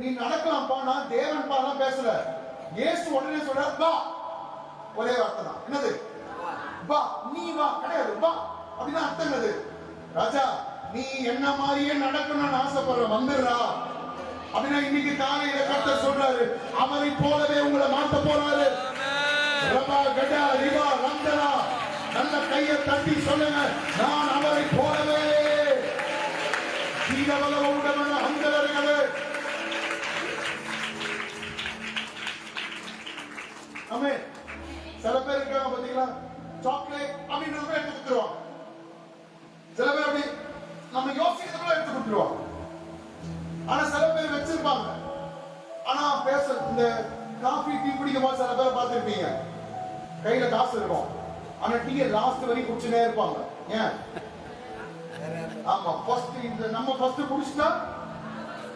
நீ நடக்கலாம்ப்பா, நான் தேவன் பாலாம் பேசல. இயேசு உடனே சொல்ற, வா. ஒரே வார்த்தை தான், என்னது? வா. நீ வா கிடையாது, வா அப்படின்னா அர்த்தம் என்னது? ராஜா நீ என்ன மாதிரியே நடக்கணும்னு ஆசைப்படுற, வந்துடுறா அப்படின்னா இன்னைக்கு காலையில கர்த்தர் சொல்றாரு, அவரை போலவே உங்களை மாத்த போறாரு. ரபா கடா ரிவா ரந்தனா, நல்ல கையை தட்டி சொல்லுங்க, நான் அவரை போலவே. சீதவளவுடன அந்தரர்களே, ஆமென். சில பேர் இருக்காங்க பாத்தீங்களா, சாக்லேட் அப்படின்றத எடுத்து கொடுத்துருவாங்க. சில பேர் அப்படி நம்ம யோசிக்கிறதுக்குள்ள எடுத்து கொடுத்துருவாங்க. ஆனா சில பேர் வச்சிருப்பாங்க. ஆனா பேச இந்த காஃபி டீ குடிக்கும் போது சில பேரை பார்த்துருப்பீங்க, கையில காசு இருக்கும், ஆனா டீயை லாஸ்ட் வரைக்கும் குடிச்சுட்டே இருப்பாங்க. ஏன்? ஆமா, நம்ம ஃபர்ஸ்ட் குடிச்சுட்டா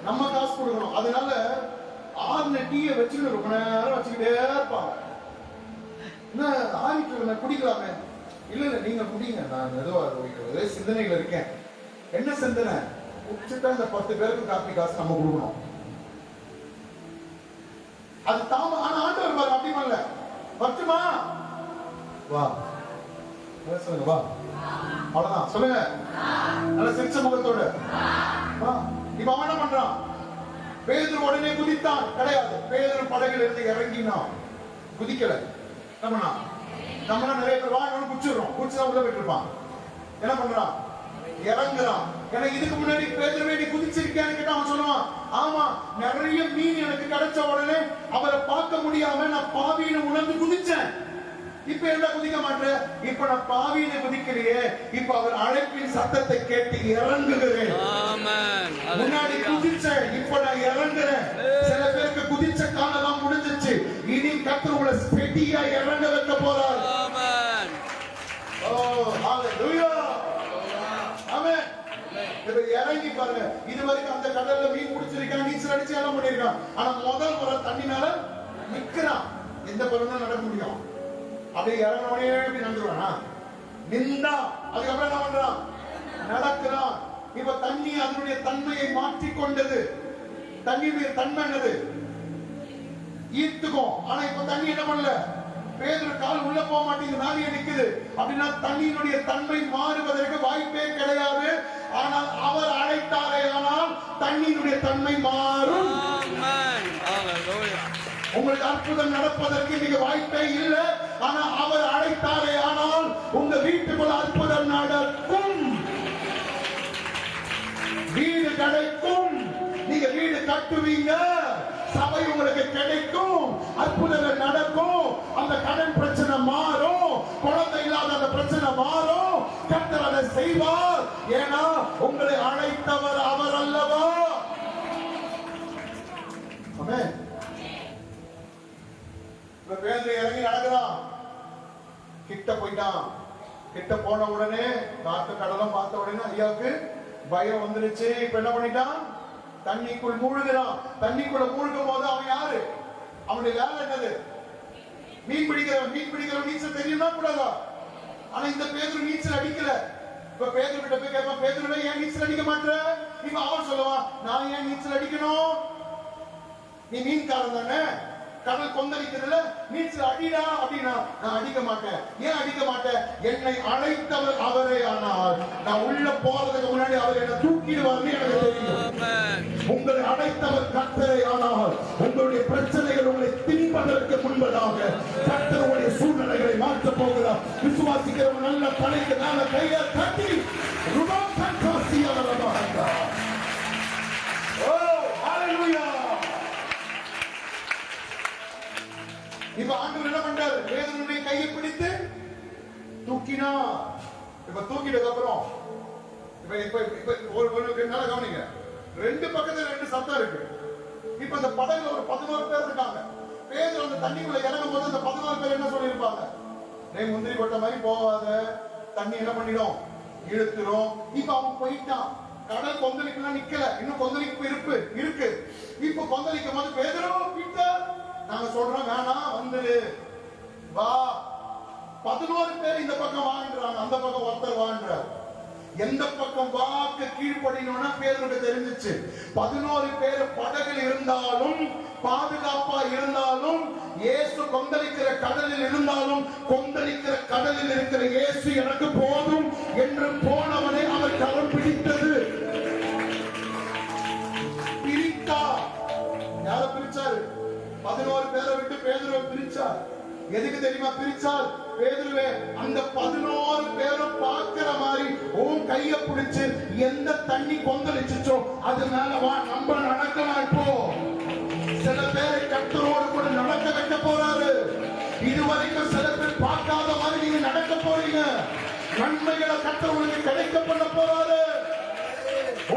நம்ம காசு கொடுக்கணும். அதனால ஆறுன டீயை வச்சுக்கிட்டு ரொம்ப நேரம் வச்சுக்கிட்டே இருப்பாங்க. என்ன ஆறிட்டு குடிக்கலாமே? இல்ல இல்ல நீங்க குடிங்க, நான் ஏதோ சிந்தனைகள் இருக்கேன். என்ன சிந்தனை? குடிச்சுட்டா இந்த 10 பேருக்கு காப்பி காசு நம்ம கொடுக்கணும். அது தாம. ஆனா ஆண்டவர் பாரு அப்படி பண்ணல. பத்துமா வா சொல்லுங்க, வா அவ்வளவுதான் சொல்லுங்க, நல்ல சிரிச்ச முகத்தோட வா. இப்ப அவன் என்ன பண்றான்? பேதுரு உடனே குதித்தான் கிடையாது. பேதுரு படகுல இருந்து இறங்கினான், குதிக்கல. நம்மனா நிறைய பேர் வாங்கணும் குடிச்சிடறோம், குடிச்சுதான் உள்ள போயிட்டு இருப்பான். என்ன பண்றான்? இறங்குறான். ஏன்னா இதுக்கு முன்னாடி பேதுருவே நீ குதிச்சிருக்கியான்னு கேட்டா அவன் சொல்லுவான், ஆமா நிறைய மீன் எனக்கு கிடைச்ச உடனே அவரை பார்க்க முடியாம நான் பாவின்னு உணர்ந்து குதிச்சேன். இப்ப என்ன குதிக்க மாட்டேன்? இப்ப நான் பாவியில குதிக்கலையே, இப்ப அவர் அழைப்பின் சத்தத்தை கேட்டு இறங்குகிறேன். முன்னாடி குதிச்சேன், இப்ப நான் இறங்குறேன். சில பேருக்கு குதிச்ச காலம் முடிஞ்சிச்சு. இனி கர்த்தர் உங்களை மிகுதியா இறங்க வைக்க போறார். ஆமென். ஓ ஹalleluya. ஆமென். இப்ப இறங்கி பாருங்க. இதுவரைக்கும் அந்த கடல்ல மீன் பிடிச்சிருக்கான், நீச்சல் அடிச்சு எல்லாம் பண்ணிருக்கான். ஆனா முதல் முறை தண்ணி மேல நிக்கிறான். எந்த பொருளும் நடக்க முடியும். அப்படியே இறங்கனவனே இப்படி நடந்துருவானா? நின்றா அதுக்கப்புறம் என்ன பண்றான்? நடக்கிறான். இப்ப தண்ணி அதனுடைய தன்மையை மாற்றிக்கொண்டது. தண்ணியுடைய தன்மை என்னது? ஈர்த்துக்கும். ஆனா இப்ப தண்ணி என்ன பண்ணல? பேதுரு கால் உள்ள போக மாட்டேங்குது, நாளியே நிக்குது. அப்படின்னா தண்ணியினுடைய தன்மை மாறுவதற்கு வாய்ப்பே கிடையாது. ஆனால் அவர் அழைத்தாரே, ஆனால் தண்ணியினுடைய தன்மை மாறும். ஆமென். ஹalleluya. உங்களுக்கு அற்புதம் நடப்பதற்கு நீங்க வாய்ப்பே இல்லை. ஆனா அவர் அழைத்தாரே, ஆனால் உங்க வீட்டுக்குள்ள அற்புதம் நடக்கும். வீடு கிடைக்கும். நீங்க வீடு கட்டுவீங்க, சபை உங்களுக்கு கிடைக்கும், அற்புதங்கள் நடக்கும். அந்த கடன் பிரச்சனை மாறும், குழந்தை இல்லாத அந்த பிரச்சனை மாறும். கர்த்தர் அதை செய்வார். ஏன்னா உங்களை அழைத்தவர் அவர் அல்லவா? ஆமென். இப்ப பேதுரு இறங்கி நடக்கிறான். கிட்ட போயிட்டான். கிட்ட போன உடனே காட்டு கடலும் பார்த்த உடனே ஐயாவுக்கு பயம் வந்துருச்சு. இப்ப என்ன பண்ணிட்டான்? தண்ணிக்குள் மூழ்கிறான். தண்ணிக்குள்ள மூழ்கும் போது அவன் யாரு? அவனுடைய வேலை என்னது? மீன் பிடிக்கிறவன். மீன் பிடிக்கிறவன் நீச்சல் தெரியுமா கூடாதா? ஆனா இந்த பேதுரு நீச்சல் அடிக்கல. இப்ப பேதுரு கிட்ட போய் கேட்பான், பேதுருவே ஏன் நீச்சல் அடிக்க மாட்டே? இப்ப அவன் சொல்லுவான், நான் ஏன் நீச்சல் அடிக்கணும்? நீ மீன்காரன் தானே, கடல் கொந்தளிக்கிறதுல நீச்சல் அடிடா அப்படின்னா நான் அடிக்க மாட்டேன். ஏன் அடிக்க மாட்டேன்? என்னை அழைத்தவர் அவரே. ஆனால் நான் உள்ள போறதுக்கு முன்னாடி அவர் என்னை தூக்கிடுவார்னு எனக்கு தெரியும். உங்களை அழைத்தவர் கர்த்தரே. ஆனால் உங்களுடைய பிரச்சனைகள் உங்களை தின்பதற்கு முன்பதாக கர்த்தர் உங்களுடைய சூழ்நிலைகளை மாற்ற போகிறார். விசுவாசிக்கிறவங்க நல்ல தலைக்கு நல்ல கையை தட்டி ருபம் கட்டாசி அவரமாக. ஓ ஹalleluya. இப்ப ஆண்டவர் என்ன பண்றாரு? பேதுருவின் கையை பிடித்து தூக்கினார். இப்ப தூக்கிட்டதுக்கு அப்புறம் இப்ப நல்லா கவனிங்க. ரெண்டு பக்கத்துல ரெண்டு சத்தம் இருக்கு. இப்ப இந்த படகுல ஒரு 11 பேர் இருக்காங்க. பேதுரு அந்த தண்ணிக்குள்ள இறங்கும் போது அந்த 11 பேர் என்ன சொல்லியிருப்பாங்க? டேய் முந்திரி கொட்டை மாதிரி போகாத, தண்ணி என்ன பண்ணிடும்? இழுத்துரும். இப்ப அவன் போயிட்டான். கடல் கொந்தளிப்புலாம் நிக்கல, இன்னும் கொந்தளிப்பு இருக்கு. இப்ப கொந்தளிக்கும் போது பேதுரு பீட்டர் நாங்க சொல்றோம், வேணாம் வந்துரு வா. 11 பேர் இந்த பக்கம் வாங்குறாங்க, அந்த பக்கம் ஒருத்தர் வாங்குறாரு. எந்த பக்கம் வாக்கு கீழ்ப்படினோம்னா பேதுருக்கு தெரிஞ்சிச்சு. 11 பேர் படகில் இருந்தாலும் பாதுகாப்பா இருந்தாலும், இயேசு கொந்தளிக்கிற கடலில் இருந்தாலும், கொந்தளிக்கிற கடலில் இருக்கிற இயேசு எனக்கு போதும் என்று போனவனை அவர் கரம் பிடித்தது. பிரித்தா. யார பிரிச்சாரு? 11 பேரை விட்டு பேதுருவை பிரிச்சார். எதுக்கு தெரியுமா பிரிச்சார்? பேதுருவே, அந்த 11 பேரும் பார்க்கிற மாதிரி உன் கைய பிடிச்சு எந்த தண்ணி கொந்தளிச்சுச்சோ அது மேல வா, நம்ம நடக்கலாம். இப்போ சில பேரை கர்த்தரோடு கூட நடக்க வைக்க போறாரு. இதுவரைக்கும் சில பேர் பார்க்காத மாதிரி நீங்க நடக்க போறீங்க. நன்மைகளை கர்த்தர் உங்களுக்கு கிடைக்க பண்ண போறாரு.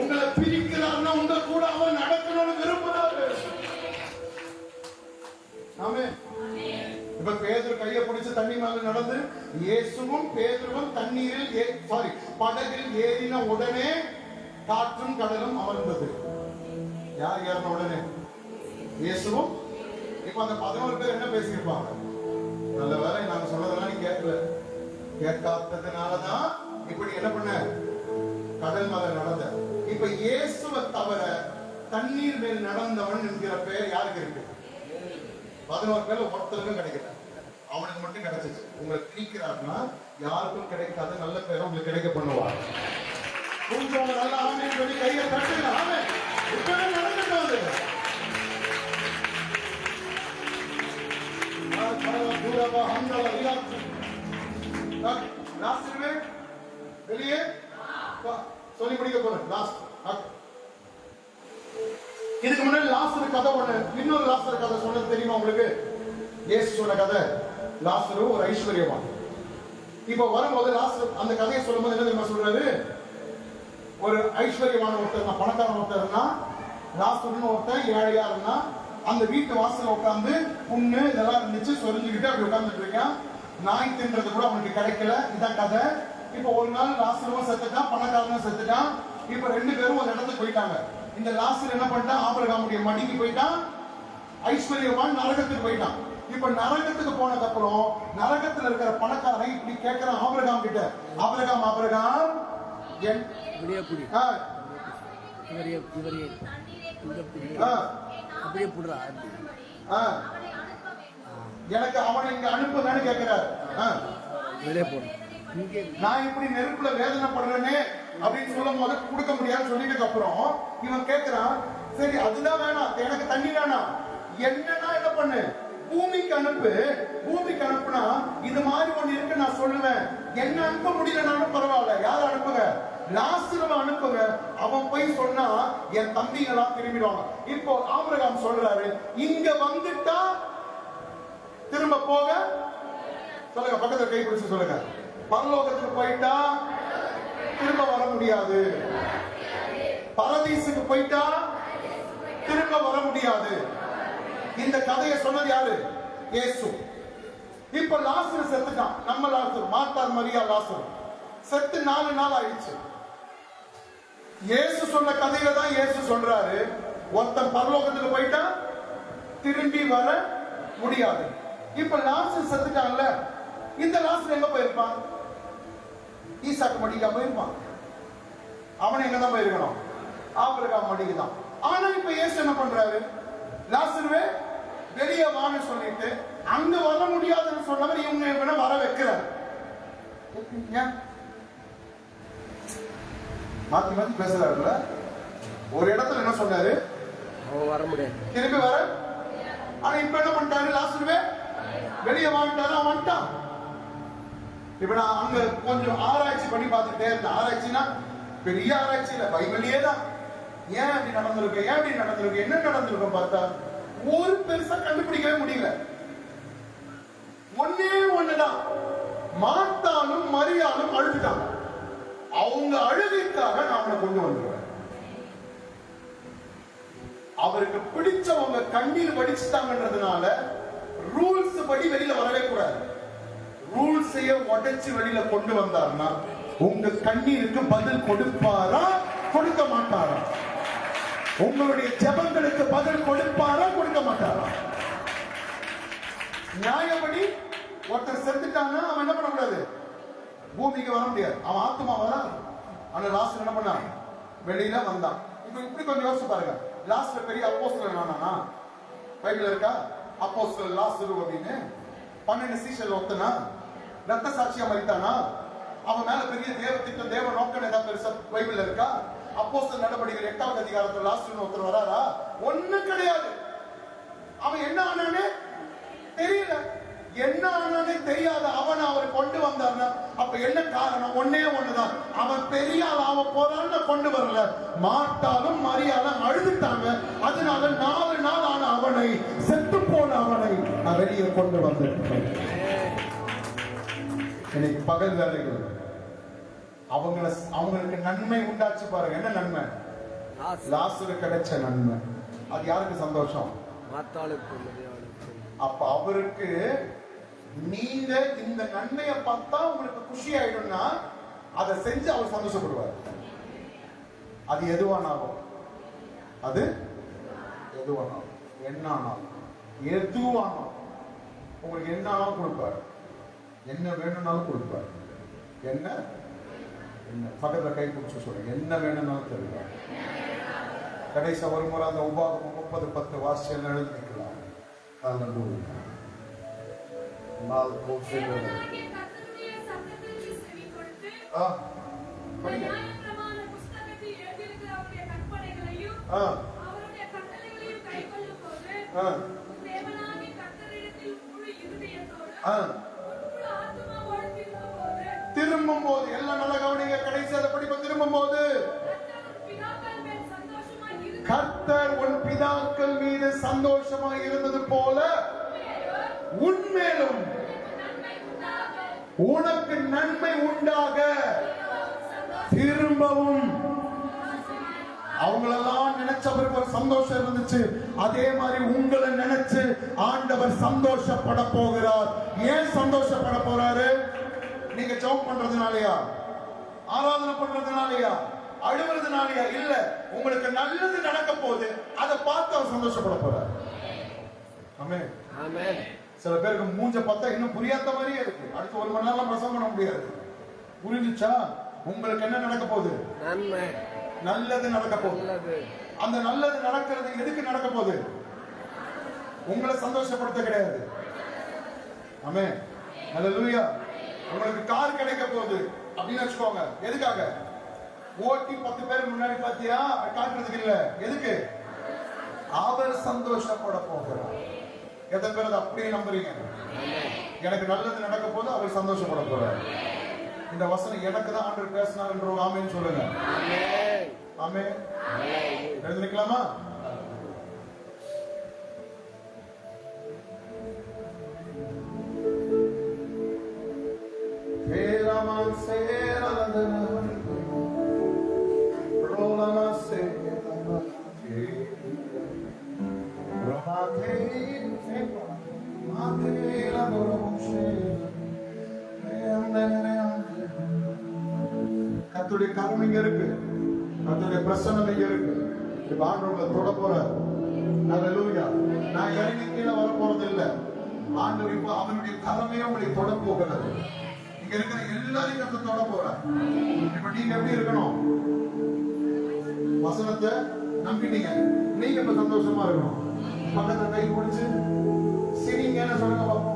உங்களை பிரிக்கிறார்னா உங்க கூட அவர் நடக்கணும்னு விரும்புறாரு. ஆமென். இப்ப பேதுரு கையை பிடிச்சு தண்ணி மேல நடந்து இயேசுவும் பேதுருவும் தண்ணீரில் படகில் ஏறின உடனே காற்றும் கடலும் அமர்ந்தது. யார் ஏறின உடனே? இயேசுவும். இப்ப அந்த 11 பேர் என்ன பேசியிருப்பாங்க? நல்ல வேலை நாங்க சொன்னதெல்லாம் நீ கேட்கல. கேட்காததுனாலதான் இப்படி என்ன பண்ண? கடல் மேல நடந்த. இப்ப இயேசுவை தவிர தண்ணீர் மேல் நடந்தவன் என்கிற பெயர் யாருக்கு இருக்கு? 11 பேர்ல ஒருத்தருக்கும் கிடைக்கல, அவனுக்கு மட்டும் கிடைச்சிச்சு. உங்களை பிரிக்கிறார்னா யாருக்கும் கிடைக்காத நல்ல பேரை உங்களுக்கு கிடைக்க பண்ணுவார். கொஞ்சம் நல்ல ஆமென் சொல்லி கையை தட்டுங்க. ஆமென். இப்பவே நடந்துட்டாது. வெளியே சொல்லி முடிக்க போறேன். இதுக்கு முன்னாடி லாசரு கதை ஒண்ணு, இன்னொரு லாசரு கதை சொன்னது தெரியுமா உங்களுக்கு? இயேசு சொன்ன கதை. லாசரு ஒரு ஐஸ்வர்யவான். இப்ப வரும்போது லாசரு அந்த கதையை சொல்லும்போது என்ன தெரியுமா சொல்றாரு? ஒரு ஐஸ்வர்யவான ஒருத்தர், பணக்காரன் ஒருத்தர்னா, லாசருன்னு ஒருத்தன் ஏழையா இருந்தா, அந்த வீட்டு வாசல்ல உட்காந்து புண்ணு இதெல்லாம் இருந்துச்சு, சொரிஞ்சுக்கிட்டு அப்படி உட்கார்ந்துட்டு இருக்கான். நாய் தின்றது கூட அவனுக்கு கிடைக்கல. இதான் கதை. இப்ப ஒரு நாள் லாசருவும் செத்துட்டான், பணக்காரனும் செத்துட்டான். இப்ப 2 பேரும் ஒரு இடத்துக்கு போயிட்டாங்க. இந்த லாசர் என்ன பண்ணிட்டான், ஆபிரகாமுடைய மடிக்கு போயிட்டான். ஐஸ்வர்யவான் நரகத்துக்கு போயிட்டான். இப்ப நரகத்துக்கு போனதுக்கு அப்புறம் நரகத்துல இருக்கிற பணக்காரன் இப்படி கேட்கிறான் ஆபிரகாம் கிட்ட, ஆபிரகாம் ஆபிரகாம் எனக்கு அவனை இங்க அனுப்புதான்னு கேட்கிறார். நான் இப்படி நெருப்புல வேதனைப்படுறேனே அப்படின்னு சொல்லும் போது கொடுக்க முடியாதுன்னு சொல்லிட்டு அப்புறம் இவன் கேட்கிறான், சரி அதுதான் வேணாம், எனக்கு தண்ணி வேணாம், என்னன்னா என்ன பண்ணு, பூமிக்கு அனுப்பு. பூமிக்கு அனுப்புனா இது மாதிரி ஒண்ணு இருக்கு நான் சொல்லுவேன். என்ன அனுப்ப முடியலனாலும் பரவாயில்ல, யார அனுப்புங்க, லாசருவை அனுப்புங்க. அவன் போய் சொன்னா என் தம்பிகளா திரும்பிடுவாங்க. இப்போ ஆபிரகாம் சொல்றாரு, இங்க வந்துட்டா திரும்ப போக சொல்லுங்க, பக்கத்துல கை பிடிச்சு சொல்லுங்க, பரலோகத்துக்கு போயிட்டா திரும்ப வர முடியாது, பரதீசுக்கு போயிட்டா திரும்ப வர முடியாது. இந்த கதையை சொன்னது யாரு? இயேசு. இப்ப லாசரு செத்துட்டான். நம்ம லாசரு, மார்த்தார் மரியா லாசரு செத்து 4 நாள் ஆயிடுச்சு. இயேசு சொன்ன கதையில தான் இயேசு சொல்றாரு, ஒருத்தன் பரலோகத்துக்கு போயிட்டா திரும்பி வர முடியாது. இப்ப லாசரு செத்துட்டான்ல, இந்த லாசரு எங்க போயிருப்பான்? ஈசாக்கு மடிக்கா போயிருப்பான். அவன் எங்க தான் போயிருக்கணும்? ஆபிரகாம் மடிக்கு தான். ஆனா இப்ப இயேசு என்ன பண்றாரு, லாசருவே வெளியே வான்னு சொல்லிட்டு அங்க வர முடியாதுன்னு சொன்னவர் இவங்க வர வைக்கிறார். மாத்தி மாத்தி பேசுறாருல. ஒரு இடத்துல என்ன சொன்னாரு, வர முடியாது, திரும்பி வர. ஆனா இப்ப என்ன பண்ணிட்டாரு, லாசருவே வெளியே வாங்கிட்டாரு, அவன் வந்துட்டான். இப்ப நான் அங்க கொஞ்சம் ஆராய்ச்சி பண்ணி பார்த்துட்டே இருந்தேன். ஆராய்ச்சினா பெரிய ஆராய்ச்சி இல்ல, பைபிளே தான். ஏன் அப்படி நடந்திருக்கு, ஏன் அப்படி நடந்திருக்கு, என்ன நடந்திருக்கும் பார்த்தா ஒரு பெருசா கண்டுபிடிக்கவே முடியல. ஒன்னே ஒண்ணுதான், மார்த்தாலும் மரியாளும் அழுதுட்டாங்க. அவங்க அழுகைக்காக நான் அவனை கொண்டு வந்துருவேன். அவருக்கு பிடிச்சவங்க கண்ணீர் வடிச்சுட்டாங்கன்றதுனால ரூல்ஸ் படி வெளியில வரவே கூடாது. ரூல்ஸைய உடைச்சு வெளியில கொண்டு வந்தார்னா உங்க கண்ணீருக்கு பதில் கொடுப்பாரா கொடுக்க மாட்டாரா? உங்களுடைய ஜெபங்களுக்கு பதில் கொடுப்பாரா கொடுக்க மாட்டாரா? நியாயப்படி ஒருத்தர் செத்துட்டாங்கன்னா அவன் என்ன பண்ணக்கூடாது, பூமிக்கு வர முடியாது, அவன் ஆத்மா வராது. ஆனா லாஸ்ட் என்ன பண்ணான், வெளியில வந்தான். இப்ப இப்படி கொஞ்சம் யோசிச்சு பாருங்க, லாஸ்ட்ல பெரிய அப்போஸ்தலன் ஆனானா? பைபிள்ல இருக்கா அப்போஸ்தலன் லாசரு அப்படின்னு? 12 சீஷர்கள் ஒருத்தனா? ரத்த சாட்சியா மரித்தானா? அவன் மேல பெரிய தேவ திட்டம், தேவ நோக்கம் ஏதாவது பெருசா பைபிள்ல இருக்கா? அப்போஸ்தலர் நடவடிக்கைகள் 8வது அதிகாரத்துல லாஸ்ட்னு ஒருத்தர் வராரா? ஒண்ணும் கிடையாது. அவன் என்ன ஆனானே தெரியல, என்ன ஆனானே தெரியாத அவனை அவர் கொண்டு வந்தார்னா அப்ப என்ன காரணம்? ஒன்னே ஒண்ணுதான், அவன் பெரிய அவன் போறான்னு கொண்டு வரல, மார்த்தாலும் மரியாளும் அழுதுட்டாங்க. அதனால 4 நாள் ஆன அவனை, செத்து போன அவனை நான் வெளியே கொண்டு வந்திருக்கேன். இன்னைக்கு பகல் வேலைகள் அவங்களுக்கு நன்மை உண்டாச்சு பாருங்க. என்ன நன்மை? லாசரு கிடைச்ச நன்மை. அது யாருக்கு சந்தோஷம்? அப்ப அவருக்கு நீங்க இந்த நன்மையை பார்த்தா உங்களுக்கு குஷி ஆயிடும்னா அதை செஞ்சு அவர் சந்தோஷப்படுவார். அது எதுவானாலும், அது எதுவானாலும், என்ன ஆனாலும், எதுவானாலும் உங்களுக்கு என்ன ஆனாலும் கொடுப்பார், என்ன வேணும்னாலும் கொடுப்பார். என்ன என்ன பக்கத்துல கை பிடிச்சு சொல்லுங்க, என்ன வேணும்னாலும் தருவார். கடைசி ஒரு முறை அந்த உபாகமம் 30:10 வாசியம் எழுதி நிற்கலாம். திரும்பும் போது எல்லாம் நல்ல கவனிங்க, கடைசி அதை படிப்ப திரும்பும் போது கர்த்தர் உன் பிதாக்கள் மீது சந்தோஷமாக இருந்தது போல உன்மேலும் உனக்கு நன்மை உண்டாக திரும்பவும் அவங்களெல்லாம் நினைச்ச அவருக்கு ஒரு சந்தோஷம் இருந்துச்சு. அதே மாதிரி உங்களை நினைச்சு ஆண்டவர் சந்தோஷப்பட போகிறார். ஏன் சந்தோஷப்பட போறாரு? நீங்க ஜெபம் பண்றதுனாலயா, ஆராதனை பண்றதுனாலயா, அழுவுறதுனாலயா? இல்ல, உங்களுக்கு நல்லது நடக்க போகுது, அதை பார்த்து அவர் சந்தோஷப்பட போறார். ஆமென். ஆமென். சில பேருக்கு மூஞ்ச பார்த்தா இன்னும் புரியாத மாதிரியே இருக்கு. அடுத்து 1 மணி நேரம் பிரசங்கம் பண்ண முடியாது. புரிஞ்சுச்சா? உங்களுக்கு என்ன நடக்க போகுது? நன்மை, நல்லது நடக்க போகுது. நல்லது. அந்த நல்லது நடக்கிறது எதுக்கு நடக்க போகுது? உங்களை சந்தோஷப்படுத்த கிடையாது. ஆமென். ஹல்லேலூயா. உங்களுக்கு கார் கிடைக்க போகுது அப்படின்னு வச்சுக்கோங்க. எதுக்காக? ஓட்டி 10 பேர் முன்னாடி பாத்தியா காட்டுறதுக்கு இல்ல. எதுக்கு? அவர் சந்தோஷப்பட போகிறார். எத்தனை பேர் அதை அப்படியே நம்புறீங்க? எனக்கு நல்லது நடக்க போது அவர் சந்தோஷப்பட போறார். இந்த வசனம் எனக்கு தான் ஆண்டவர் பேசினார் என்று ஆமென் சொல்லுங்க. ஆமென். எழுந்திருக்கலாமா? கர்த்தருடைய கரம் இங்க இருக்கு. கர்த்தருடைய பிரசன்னம் இங்க இருக்கு. இப்ப ஆண்டவர் தொட போறார். ஹல்லேலூயா. நான் இறங்கி கீழே வர போறது இல்ல. ஆண்டவர் இப்ப அவருடைய கரமே உங்களை தொட போகிறது. இங்க இருக்கிற எல்லாரையும் கர்த்தர் தொட போறார். இப்ப நீங்க எப்படி இருக்கணும்? வசனத்தை நம்பிட்டீங்க. நீங்க இப்ப சந்தோஷமா இருக்கணும். பக்கத்துல கை பிடிச்சு சிரிங்கன்னு சொல்லுங்க பாப்போம்.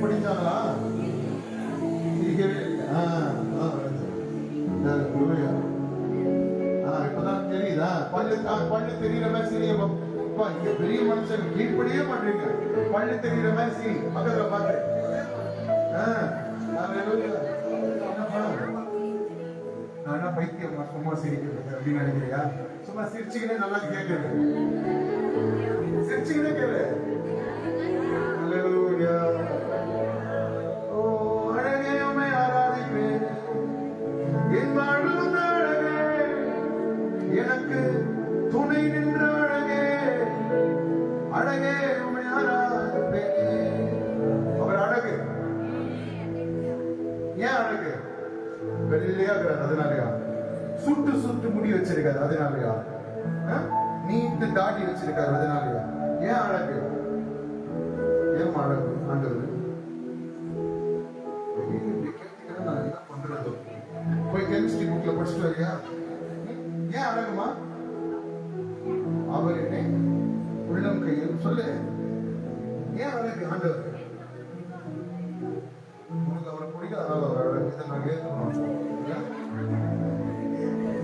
படிச்சாங்களா? இப்பதான் தெரியுதா? பள்ளு தெரியுற மாதிரி சிரியா? இங்க பெரிய மனுஷன் கீழ்படியே மாட்டீங்க. பள்ளு தெரியுற மாதிரி சிரி. பக்கத்துல பாத்து நான் என்ன பைத்தியம் சும்மா சிரிக்கிறது அப்படின்னு நினைக்கிறியா? சும்மா சிரிச்சுக்கிட்டே நல்லா கேட்குது. சிரிச்சுக்கிட்டே கேளு. ஹல்லேலூயா. ஓ அழகே உம்மை ஆராதிப்பேன். என் வாழ்வின் அழகே, எனக்கு துணை நின்ற அழகே, அழகே உம்மை ஆராதிப்பேன். அவர் அழகு. ஏன் அழகு? வெள்ளையா இருக்கிறார் அதனாலயா? சுட்டு சுட்டு முடி வச்சிருக்காரு அதனாலயா? நீட்டு தாடி வச்சிருக்காரு அதனாலயா? ஏன் அழகு? ஏன் அழகு? ஆண்டவர் நான் என்ன பண்றது? போய் கெமிஸ்ட்ரி புக்ல படிச்சுட்டு வரியா? ஏன் அழகுமா? அவர் என்னை உள்ளம் கையில் சொல்லு. ஏன் அழகு ஆண்டவர்? உனக்கு அவரை பிடிக்கும், அதனால அவர் அழகு. இதை நான் ஏற்றுக்கணும்.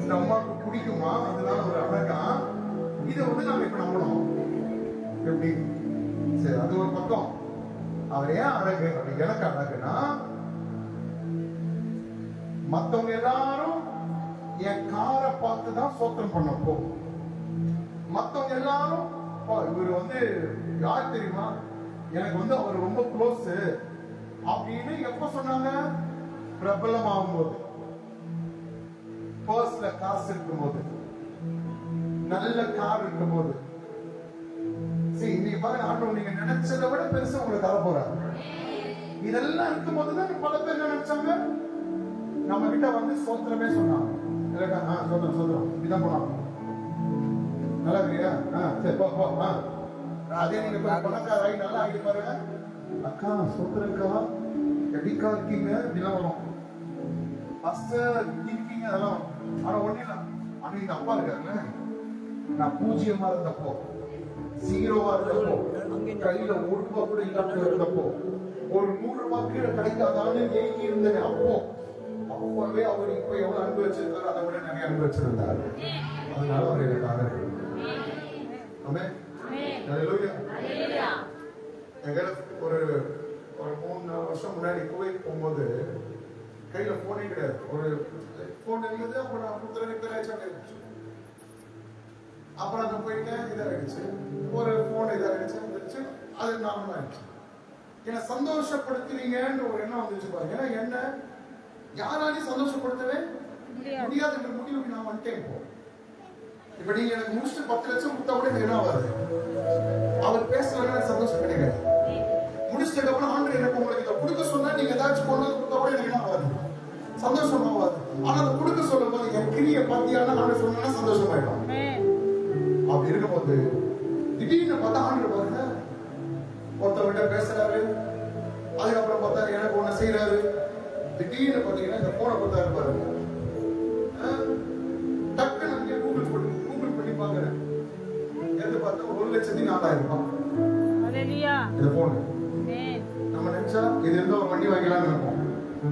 இந்த அம்மாவுக்கு பிடிக்குமா, அதனால ஒரு அழகா? இதை வந்து நாம இப்ப நம்பணும். எப்படி? சரி, அது ஒரு பக்கம். அவர் ஏன் அழகு? அப்படி எனக்கு அழகுனா, மத்தவங்க எல்லாரும் என் காரை பார்த்துதான் சோத்திரம் பண்ணப்போ, மத்தவங்க எல்லாரும் இவர் வந்து யார் தெரியுமா, எனக்கு வந்து அவர் ரொம்ப க்ளோஸ் அப்படின்னு எப்ப சொன்னாங்க? பிரபலமாகும் போது, பர்ஸ்ல காசு இருக்கும் போது, நல்ல கார் இருக்கும் போது. சரி, நீ பாருங்க, ஆண்டவர் நீங்க நினைச்சதை விட பெருசா உங்களுக்கு தர போறாரு. இதெல்லாம் இருக்கும் போதுதான் பல பேர் நினைச்சாங்க நம்ம கிட்ட வந்து சோத்திரமே சொன்னாங்க. சோத்திரம் சோத்திரம் இப்படிதான் போனாங்க. நல்லா இருக்கியா? சரி போ போ. அதே நீங்க பணக்காராய் நல்லா ஆகிட்டு பாருங்க. அக்கா சோத்திரக்கா எப்படிக்கா இருக்கீங்க இப்படிலாம் வரும். இருக்கீங்க அதெல்லாம். ஆனா ஒண்ணு இல்ல, ஆனா எங்க அப்பா இருக்காருல்ல, நான் பூஜ்ஜியமா இருந்தப்போ, ஜீரோவா இருந்தப்போ, கையில 1 ரூபாய் கூட இல்லாம இருந்தப்போ, ஒரு 100 ரூபாய் கீழே கிடைக்காதான்னு ஏங்கி இருந்தேன். அப்பவே அவர் இப்ப எவ்வளவு அன்பு வச்சிருக்காரு, அதை விட நிறைய அன்பு வச்சிருந்தாரு. அதனால அவர் எனக்காக ஒரு 3 வருஷம் முன்னாடி குவைத் போகும்போது கையில போனே கிடையாது. ஒரு போன் இருந்தது. அப்புறம் அங்க போயிட்டேன், இதாயிடுச்சு. ஒரு போன் இதாயிடுச்சு. அது நார்மலா ஆயிடுச்சு. என்ன சந்தோஷப்படுத்துவீங்கன்னு ஒரு எண்ணம் வந்துச்சு பாருங்க. என்ன யாராலையும் சந்தோஷப்படுத்தவே முடியாதுன்ற முடிவுக்கு நான் வந்துட்டேன். இப்ப நீங்க எனக்கு முடிச்சுட்டு 10 லட்சம் கொடுத்தா கூட எனக்கு என்ன ஆகாது? அவர் பேசுறதுல சந்தோஷம் கிடைக்காது. முடிச்சதுக்கு அப்புறம் ஆண்டு எனக்கு உங்களுக்கு இதை கொடுக்க சொன்னா நீங்க ஏதாச்சும் கொண்டு வந்து கொடுத்தா கூட எனக்கு என்ன ஆகாது? சந்தோஷம் ஆகாது. ஆனா அதை கொடுக்க சொல்லும் போது என் கிரியை பத்தியான ஆண்டு சொன்னா சந்தோஷமாயிடும். அப்படி இருக்கும்போது திடீர்னு பார்த்தா ஆண்டு பாருங்க ஒருத்தவர்கிட்ட பேசுறாரு, அதுக்கப்புறம் பார்த்தா எனக்கு ஒண்ணு செய்யறாரு. திடீர்னு பாத்தீங்கன்னா இந்த போனை பார்த்தாரு பாருங்க, டக்குன்னு அங்கே கூகுள் பண்ணி பாக்குறேன். எடுத்து பார்த்தா 1,04,000 இந்த போன். நம்ம நினைச்சா இது இருந்தா ஒரு வண்டி வாங்கலாம்னு இருக்கும்.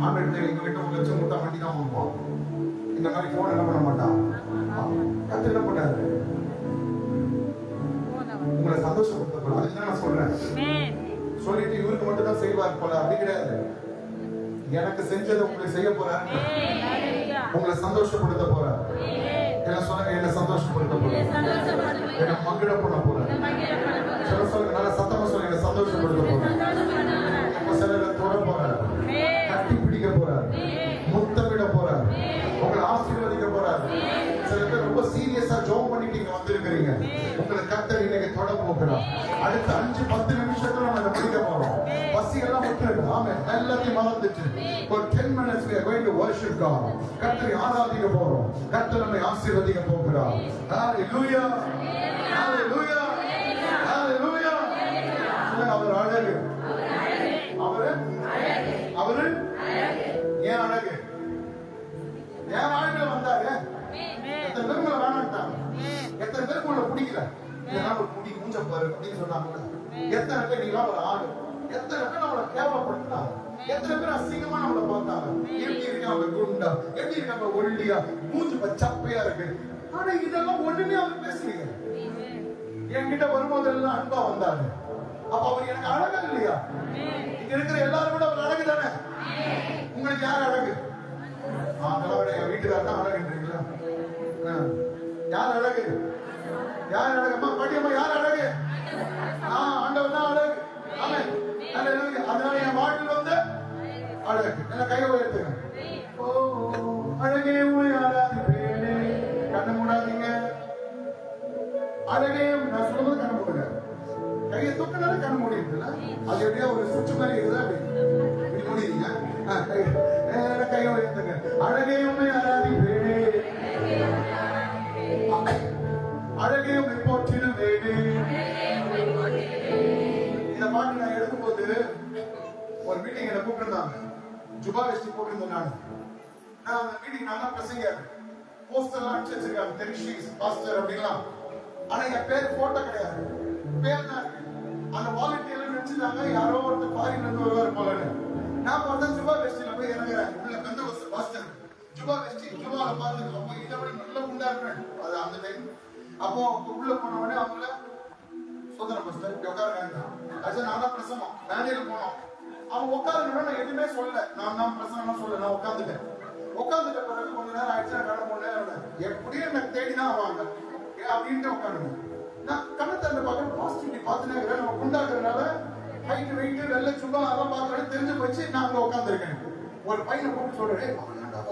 ஆண்டு எங்க கிட்ட 1 லட்சம் கொடுத்தா வண்டி தான் வாங்குவோம். இந்த மாதிரி போன் என்ன பண்ண மாட்டான். கத்து என்ன பண்ணாரு? உங்களை சந்தோஷப்படுத்த. அதுதான் நான் சொல்றேன். சொல்லிட்டு இவருக்கு மட்டும் தான் செய்வார் போல, அப்படி கிடையாது. எனக்கு செஞ்சதை உங்களுக்கு செய்ய போறார், உங்களை சந்தோஷப்படுத்த போறார். என்ன சொல்லுங்க, என்ன சந்தோஷப்படுத்த போறார், என்ன மகிழ பண்ண போறார். சொல்லுங்க, நல்ல சத்தமா சொல்லுங்க, என்ன சந்தோஷப்படுத்த போறார். இப்ப சிலரை தொட போறார், கட்டி பிடிக்க போறார், முத்தமிட போறார், உங்களை ஆசீர்வதிக்க போறார். சில பேர் ரொம்ப சீரியஸா ஜோம் பண்ணிட்டு இங்க வந்திருக்கிறீங்க. உங்களை கர்த்தர் இன்னைக்கு தொட போகிறார். அடுத்த 5-10 நிமிஷத்துல நம்ம இதை முடிக்க போறோம். பசியெல்லாம் விட்டுருக்கு. ஆமே, எல்லாத்தையும் மறந்துட்டு ஒரு 10 minutes we are going to worship God. கர்த்தரை ஆராதிக்க போறோம். கர்த்தர் நம்மை ஆசீர்வதிக்க போகிறார். ஹalleluya, ஹalleluya, ஹalleluya. அவர் அழகு, அவரு ஏன் அழகு? ஏன் வாழ்க்கை வந்தாரு? எத்தனை பேர் உங்களை வேணாட்டாங்க? எத்தனை பேருக்கு உங்களை பிடிக்கல? இதெல்லாம் ஒரு குடி மூஞ்ச பாரு அப்படின்னு சொன்னாங்க. எத்தனை பேர் நீங்க ஒரு ஆளு? எத்தனை பேர் நம்மளை கேவலப்படுத்தினாங்க? எத்தனை பேர் அசிங்கமா நம்மளை பார்த்தாங்க? எப்படி இருக்காங்க குண்டா, எப்படி இருக்காங்க ஒல்லியா, மூஞ்சு சப்பையா இருக்கு. ஆனா இதெல்லாம் ஒண்ணுமே அவர் பேசுறீங்க. என்கிட்ட வரும்போதெல்லாம் அன்பா வந்தாரு. அப்ப அவர் எனக்கு அழகா இல்லையா? இங்க இருக்கிற எல்லாரும் கூட அவர் அழகு தானே. உங்களுக்கு யார் அழகு? அதோட என் வீட்டுக்கார தான் அழகுன்றீங்களா? யார் அழகு? யார் அழகம்மா? படியம்மா, யார் அழகு? ஆண்டவர் தான் அழகு. ஆமென். அதனால என் வாழ்வில் வந்து அழகு. என்ன கையை உயர்த்துங்க. அழகே உன்னை ஆராதிப்பேனே. கண்ணை மூடாதீங்க. அழகே, நான் சொல்லும்போது கண்ணை மூடுங்க. கையை தூக்கினால கண்ணை மூடிடுதுல, அது எப்படியா ஒரு சுற்று மாதிரி இருக்குதா? அப்படி மூடிடுங்க. கையை உயர்த்துங்க. அழகே உன்னை ஆராதிப்பேனே, அழகே உன்னை போற்றிடுவேனே. இந்த பாட்டு நான் எடுக்கும்போது ஒரு மீட்டிங் என்ன கூப்பிட்டுருந்தாங்க. ஜுபா வெஸ்டி போட்டிருந்தேன் நான். அந்த மீட்டிங் நான் தான் பிரசங்கர். போஸ்டர்லாம் அடிச்சு வச்சிருக்காங்க, தெரிஷிஸ் பாஸ்டர் அப்படின்லாம். ஆனா என் பேர் போட்டோ கிடையாது, பேர் தான் இருக்கு. அந்த வாலண்டியர்ல நினைச்சிட்டாங்க யாரோ ஒருத்தர் ஃபாரின்ல இருந்து வருவார் போலன்னு. நான் பார்த்தா ஜுபா வெஸ்டில போய் இறங்குறேன். உள்ள பெந்தகோஸ்து பாஸ்டர் ஜுபா வெஸ்டி ஜுபால பார்த்து அப்போ இதை விட நல்ல குண்டா இருப்பேன் அது அந்த டைம். அப்போ உள்ள போன உடனே அவங்கள சுதந்திர பாஸ்டர் உட்காருங்க. அது நான் தான் பிரசங்கம் மேனேஜர் போனோம். அவன் உட்காருங்க, நான் எதுவுமே சொல்லல. நான் தான் பிரசங்கம் சொல்ல, நான் உட்காந்துட்டேன். உட்காந்துட்ட பிறகு கொஞ்ச நேரம் ஆயிடுச்சு. கடை போனேன். எப்படியும் எனக்கு தேடிதான் ஆவாங்க அப்படின்ட்டு உட்காந்துங்க. நான் கண்ணத்தை பார்க்க பாசிட்டிவிட்டி பார்த்துனே இருக்கிறேன். நம்ம குண்டாக்குறதுனால ஹைட் வெயிட் வெள்ளை சும்மா அதெல்லாம் பார்க்கறது தெரிஞ்சு போச்சு. நான் அங்க உட்காந்துருக்கேன். ஒரு பையனை கூப்பிட்டு சொல்றேன்,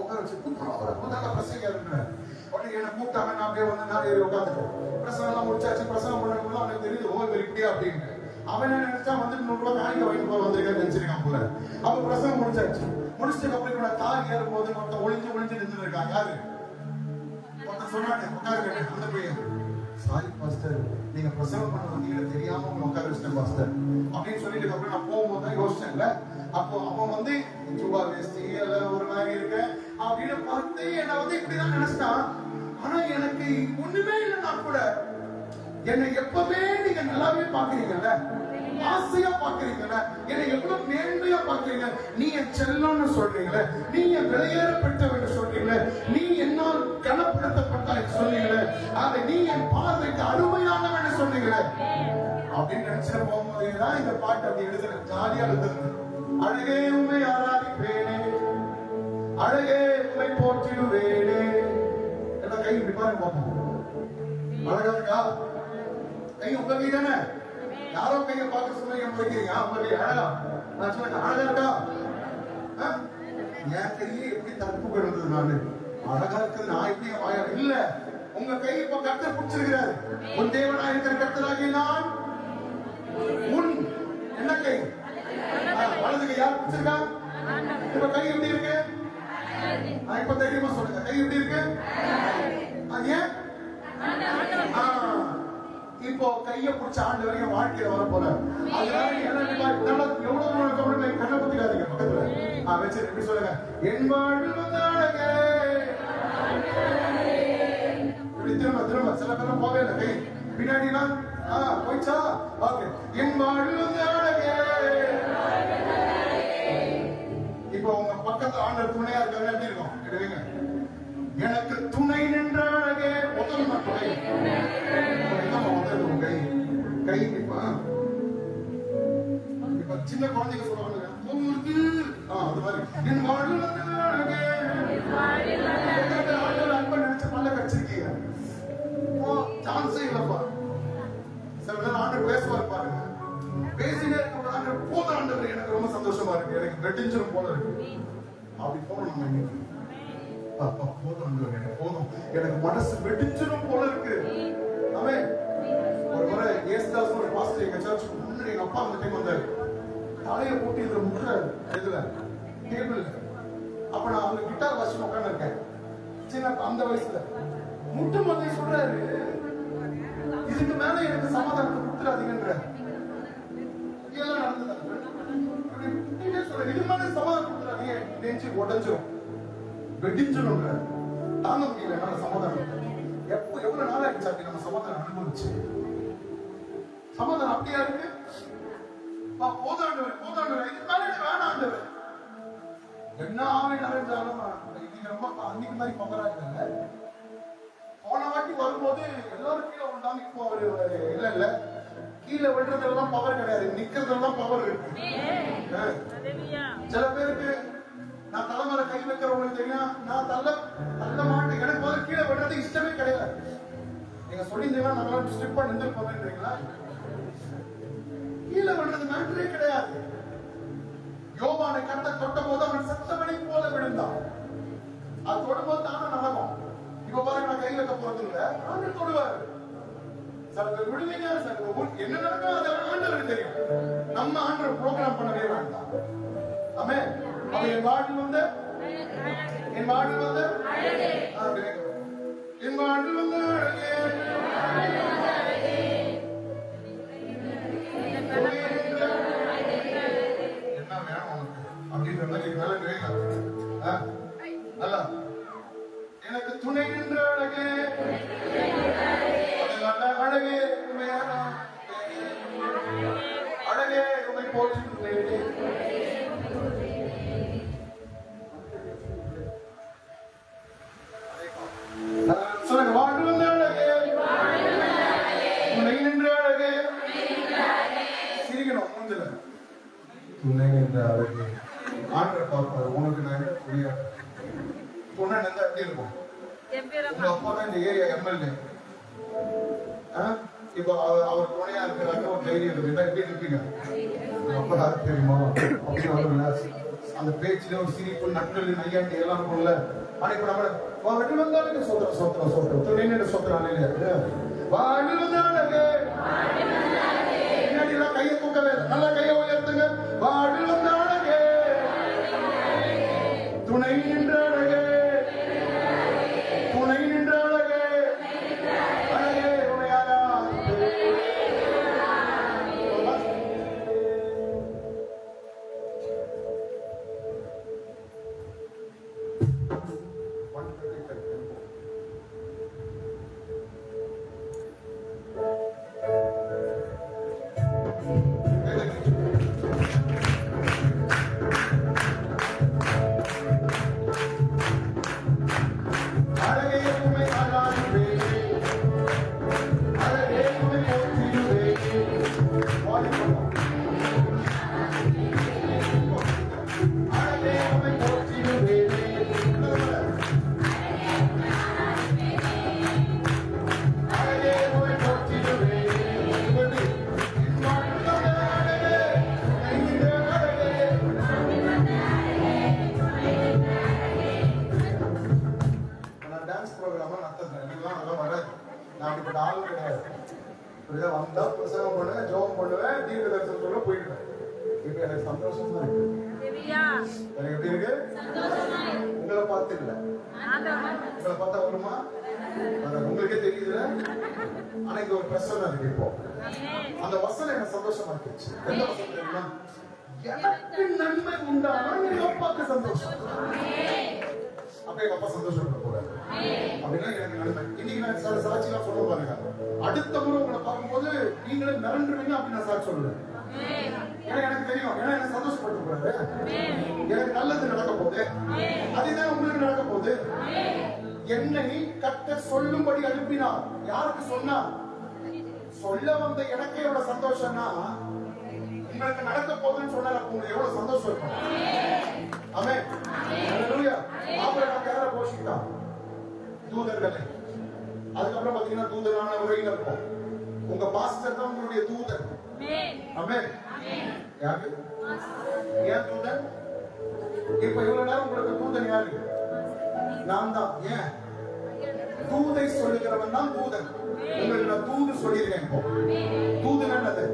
உட்கார வச்சு அவரை பிரசங்க இருக்கிறேன். உடனே என்ன கூப்பிட்டாங்க. நான் அப்படியே வந்து நான் ஏறி உட்காந்துட்டேன். பிரசங்கம் எல்லாம் முடிச்சாச்சு. பிரசங்கம் பண்ண அவனுக்கு தெரியுது ஓ இவர் இப்படியா அப்படின்னு. அவன் என்ன நினைச்சா வந்து 100 ரூபாய் காணிக்க வாங்கிட்டு போய் வந்திருக்கேன்னு நினைச்சிருக்கான் போல. அப்ப பிரசங்கம் முடிச்சாச்சு. முடிச்சதுக்கு அப்புறம் தார் ஏறும் போது ஒருத்தன் ஒளிஞ்சு நின்று இருக்கான். யாரு? ஒருத்தன் சொன்னானே உட்காருங்க. அந்த பையன், சாரி பாஸ்டர், நீங்க பிரசங்கம் பண்ண வந்தீங்கன்னு தெரியாம உங்க உட்கார வச்சிட்டேன் பாஸ்டர் அப்படின்னு சொல்லிட்டு அப்புறம் நான் போகும்போது தான் யோசிச்சேன்ல. அப்போ அவன் வந்து ஜுபா வேஸ்டி ஒரு மாதிரி இருக்கேன் அப்படின்னு பார்த்து என்ன வந்து இப்படிதான் நினைச்சிட்டான். ஆனா எனக்கு ஒண்ணுமே இல்லைன்னா கூட என்னை எப்பவுமே நீங்க நல்லாவே பாக்குறீங்கல்ல, ஆசையா பாக்குறீங்கல்ல, என்னை எவ்வளவு மேன்மையா பாக்குறீங்க. நீ என் செல்லம்னு சொல்றீங்களே, நீ என் வெளியேறப்பட்டவன் சொல்றீங்களே, நீ என்னால் கனப்படுத்தப்பட்டாய் சொன்னீங்களே, அதை நீ என் பார்வைக்கு அருமையானவன் சொன்னீங்களே அப்படின்னு நினைச்சிட போகும்போதுதான் இந்த பாட்டு அப்படி எழுதுறேன். ஜாலியா எழுதுறேன். அழகே உண்மை ஆராதிப்பேனே, அழகே உண்மை போற்றிடுவேனே. எல்லாம் கை இப்படி பாருங்க பார்ப்போம். அழகா இருக்கா? கை உங்க கை தானே. யாரோ கையை பார்க்க சொன்னீங்க வைக்கிறீங்க. உங்க கை அழகா? நான் சொன்ன அழகா இருக்கா? என் கையே எப்படி தப்பு கிடந்தது. நானு அழகா இருக்குது நான் எப்படி வாயா இல்ல உங்க கை இப்ப கர்த்தர் பிடிச்சிருக்கிறாரு உன் தேவனாய் இருக்கிற கர்த்தராகிய நான் உன் என்ன கை வலது கை யார் பிடிச்சிருக்கா இப்ப கை எப்படி இருக்கு இப்ப தைரியமா சொல்லுங்க கை எப்படி இருக்கு அது ஏன் இப்போ கைய பிடிச்ச ஆண்டு வரைக்கும் வாழ்க்கையில வர போற அதனால எவ்வளவு கண்ணை பத்திக்காதீங்க பக்கத்துல வச்சு எப்படி சொல்லுங்க என் வாழ்வு வந்து அழகே இப்படி திரும்ப திரும்ப சில பேரும் போவே இல்லை கை பின்னாடினா போயிச்சா ஓகே என் வாழ்வு வந்து அழகே இப்போ உங்க பக்கத்துல ஆண்டு துணையா இருக்காங்க எப்படி இருக்கும் எடுவீங்க எனக்கு துணை நின்ற அழகே முதல் துணை கை கை இப்ப சின்ன குழந்தைங்க சொல்லுவாங்க அது மாதிரி என் வாழ்வு அழகே அன்பை நினைச்சு பல்ல கடிச்சிருக்கீங்க சான்ஸே இல்லப்பா சில பேர் ஆண்டு பேசுவார் பாருங்க பேசினே இருக்க ஆண்டு போத ஆண்டவர் எனக்கு ரொம்ப சந்தோஷமா இருக்கு எனக்கு வெட்டிஞ்சிரும் போல இருக்கு அப்படி போகணும் நம்ம போதும் ஆண்டவர் எனக்கு போதும் எனக்கு மனசு வெட்டிஞ்சிரும் போல இருக்கு அவன் ஒரு முறை ஏசுதாஸ் ஒரு பாஸ்டர் எங்க சர்ச்சுக்கு முன்னாடி எங்க அப்பா அந்த டைம் வந்தாரு தலையை போட்டு இதுல முட்டுறாரு இதுல டேபிள்ல அப்ப நான் அவருக்கு கிட்டார் வாசி உட்காந்து இருக்கேன் சின்ன அந்த வயசுல முட்டு மாதிரி சொல்றாரு இதுக்கு மேல எனக்கு சமாதானத்தை கொடுத்துடாதீங்கன்ற இதெல்லாம் நடந்தது இது மேல சமாதானம் கொடுத்துடாதீங்க நெஞ்சு உடஞ்சிரும் வெடிஞ்சிரும் தாங்க முடியல என்னால சமாதானம் எப்ப எவ்வளவு நாள் ஆயிடுச்சு அப்படி நம்ம சமாதானம் அனுபவிச்சு சமாதானம் அப்படியா இருக்கு போதாண்டவர் இது மேல வேணாண்டவர் என்ன ஆவே நிறைஞ்சாலும் இன்னைக்கு ரொம்ப அன்னைக்கு மாதிரி பவரா இருக்காங்க போன வாட்டி வரும்போது எல்லாரும் கீழே விழுந்தாங்க இப்போ அவரு இல்ல கீழே விழுறதெல்லாம் பவர் கிடையாது நிக்கிறதெல்லாம் பவர் இருக்கு சில பேருக்கு நான் தலைமையில கை வைக்கிறவங்களுக்கு தெரியும் நான் தள்ள மாட்டேன் எனக்கு முதல்ல கீழே விடுறது இஷ்டமே கிடையாது நீங்க சொல்லியிருந்தீங்கன்னா நம்மளால ஸ்ட்ரிப்பா நின்று போறீங்களா கீழே விடுறது மேட்டரே கிடையாது யோவானை கட்ட தொட்ட போது அவன் சத்தமணி போல விழுந்தான் அது தொடும்போது தானே நடக்கும் இப்ப பாருங்க நான் கை வைக்க போறது இல்ல ஆண்டு தொடுவாரு சில பேர் விடுவீங்க என்ன நடக்கும் அது ஆண்டவருக்கு தெரியும் நம்ம ஆண்டவர் ப்ரோக்ராம் பண்ணவே வேண்டாம் ஆமே அவன் என் வாழ்வு வந்து என் வாழ்வு வந்து என் வாழ்வு வந்து என்ன வேணும் உனக்கு அப்படின்ற மாதிரி மேல நல்லா எனக்கு துணை நின்ற அழகே நல்ல அழகே அழகே உண்மை போற்றி சொல்லுங்க வாழ்வு வந்து அழகே துணை நின்ற அழகே சிரிக்கணும் மூஞ்சில துணை நின்ற அழகே ஆண்டர் பார்ப்பாரு உனக்கு நான் புரிய பொண்ணு நின்றா எப்படி இருக்கும் உங்க அப்பா தான் இந்த ஏரியா எம்எல்ஏ இப்போ அவர் துணையா இருக்கிறாங்க ஒரு தைரியம் இருக்கு எப்படி இருப்பீங்க அப்பா யாரு தெரியுமா அப்படின்னு அந்த பேச்சுல ஒரு சிரிப்பு நட்கள் நையாண்டி எல்லாம் இருக்கும்ல ஆனா இப்ப நம்ம வெற்றி வந்தாலும் சோத்திரம் துணை சோத்திரம் வாழ்வு வந்தாலுங்க பின்னாடி எல்லாம் கையை தூக்கவே நல்லா கையை உயர்த்துங்க வாழ்வு வந்தாலுங்க துணை நின்ற அழகே துணை நின்ற அழகே அழகே உடையாரா ப்ரோக்ராமா நடத்துறேன். எனக்குலாம் அதெல்லாம் வராது. நான் அப்படிப்பட்ட ஆள் கிடையாது. இப்படிதான் வந்தா பிரசவம் பண்ணுவேன், ஜோம் பண்ணுவேன், தீர்க்க தரிசனம் சொல்ல போயிடுவேன். இப்ப எனக்கு சந்தோஷமா இருக்கு. எனக்கு எப்படி இருக்கு? உங்களை பார்த்து இல்ல, உங்களை பார்த்தா வருமா? உங்களுக்கே தெரியுதுல. ஆனா இங்க ஒரு பிரச்சனை இருக்கு. இப்போ அந்த வசனம் எனக்கு சந்தோஷமா இருந்துச்சு. எந்த வசனம் தெரியுமா? எனக்கு நன்மை உண்டானா எங்க அப்பாவுக்கு சந்தோஷம். அப்ப எங்க அப்பா சந்தோஷம் போறாரு அப்படின்னா எனக்கு நன்மை. இன்னைக்கு நான் சில சாட்சிலாம் சொல்ல பாருங்க. அடுத்த முறை உங்களை பார்க்கும்போது நீங்களே மிரண்டுருவீங்க அப்படின்னு நான் சாட்சி சொல்லுவேன். ஏன்னா எனக்கு தெரியும், ஏன்னா எனக்கு சந்தோஷப்பட்டு போறாரு, எனக்கு நல்லது நடக்க போகுது, அதுதான் உங்களுக்கு நடக்க போகுது. என்னை கர்த்தர் சொல்லும்படி அனுப்பினார். யாருக்கு சொன்னா? சொல்ல வந்த எனக்கே எவ்வளவு சந்தோஷம்னா, உங்களுக்கு நடக்க போகுதுன்னு சொன்னா உங்களுக்கு எவ்வளவு சந்தோஷம் இருக்கும். ஆமென். ஹalleluya. ஆபிரகாம் யாரை போஷித்தான்? தூதர்களை. அதுக்கப்புறம் பாத்தீங்கன்னா தூதரான உரையில இருக்கும். உங்க பாஸ்டர் தான் உங்களுடைய தூதர். ஆமென். யாரு? ஏன் தூதன்? இப்ப இவ்வளவு நேரம் உங்களுக்கு தூதன் யாரு? நான் தான். ஏன்? தூதை சொல்லுகிறவன் தான் தூதன். உங்களுக்கு நான் தூது சொல்லியிருக்கேன். இப்போ தூதன் என்னது?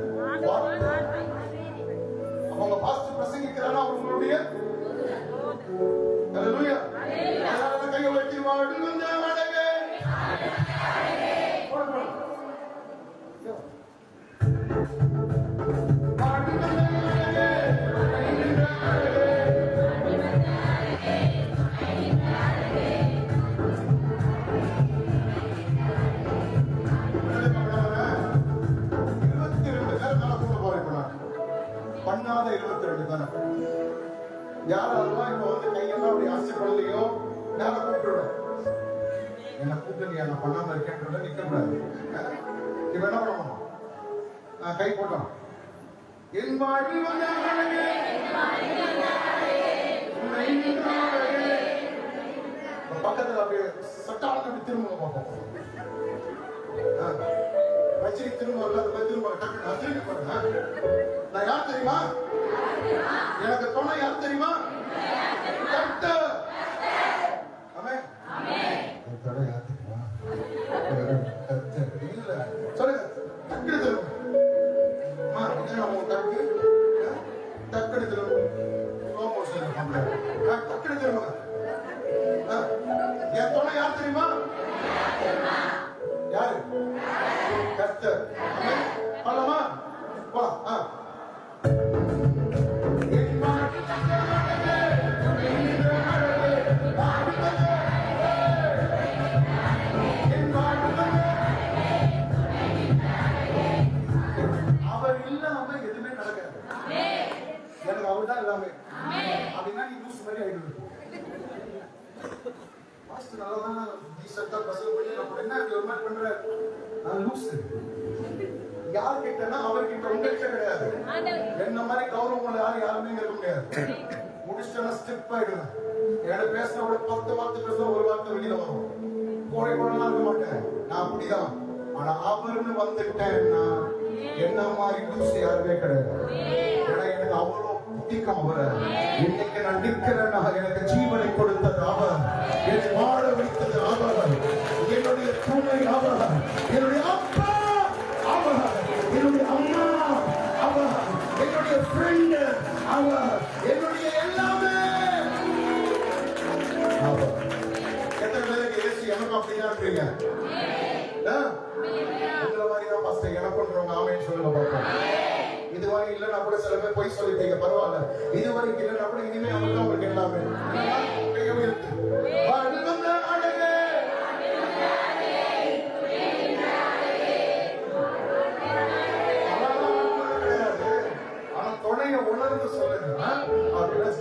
அவங்க பாஸ்டர் பிரசங்கிக்கிறானா அவங்களுடைய ஹalleluya. அதனால கையை உயர்த்தி வாடு வந்த அழகே. பண்ணாத 22 தானே. யாரெல்லாம் இப்ப வந்து கையெல்லாம் அப்படி ஆசைப்படலையோ யாரை கூப்பிடுவேன்? என்ன கூப்பிட்டு நான் பண்ணாம இருக்கேன் நிக்க கூடாது. இப்ப என்ன பண்ணணும்? கை போட்டோம். என் வாழ்வில் வந்த அழகே, பக்கத்துல அப்படியே சட்டாளத்தை அப்படி திரும்ப பார்ப்போம். ரஜினி திரும்ப வரல, அந்த மாதிரி திரும்ப திரும்பி பாருங்க. நான் யார் தெரியுமா? எனக்கு துணை யார் தெரியுமா? கர்த்தர். ஆமென். துணை யார் தெரியுமா? கர்த்தர். இல்ல சொல்லுங்க. டக்குனு திரும்ப. இது நம்ம டக்குனு திரும்ப. ஸ்லோ மோஷன்ல பண்றேன். டக்குனு திரும்ப. என் துணை யார் தெரியுமா? யாரு? கர்த்தர். ஆமென். போலாமா? போலாம். அவர் இல்லாம எதுவுமே நடக்காது. எனக்கு அவர் தான் எல்லாமே. அப்படின்னா நீ லூஸ் மாதிரி ஆயிடுது. பாஸ்டர் நல்லதான் டீசெண்டா பசங்க பண்ணி நம்ம என்ன ஒரு மாதிரி பண்றாரு. நான் லூஸ். யார் கிட்டனா அவர்கிட்ட உங்ககிட்ட கிடையாது. என்ன மாதிரி கௌரவம் யாருமே இருக்க முடியாது. முடிச்சுட்டா ஸ்டெப் ஆயிடுவேன். என்ன பேசின கூட 10 வார்த்தை பேசுற ஒரு வார்த்தை வெளியில வரும். கோழை கோழலாம் இருக்க மாட்டேன். நான் அப்படிதான். ஆனா அவருன்னு வந்துட்டேன்னா என்ன மாதிரி லூஸ் யாருமே கிடையாது. ஏன்னா எனக்கு அவ்வளோ பிடிக்கும் அவரை. இன்னைக்கு நான் நிற்கிறேன்னா எனக்கு ஜீவனை கொடுத்தது அவர், என்னை வாழ வைத்தது அவர், என்னுடைய துணை அவர், என்னுடைய அப்பா அவர், என்னுடைய அம்மா அவர், என்னுடைய ஃப்ரெண்ட் அவர், என்னுடைய எல்லாமே அவர். எத்தனை பேருக்கு இயேசு எனக்கு அப்படிதான் இருக்கீங்க? உங்களை மாதிரி தான் பாஸ்டர் எனக்கு பண்றவங்க ஆமென் சொல்லுங்க பார்ப்போம். இதுவரை இல்லைன்னா கூட சில பேர் போய் சொல்லிட்டீங்க, பரவாயில்ல. இதுவரைக்கும் இல்லைன்னா கூட இனிமே அவங்க தான் உங்களுக்கு எல்லாமே. ஆனா துணையை உணர்ந்து சொல்லுங்க. அப்படின்னா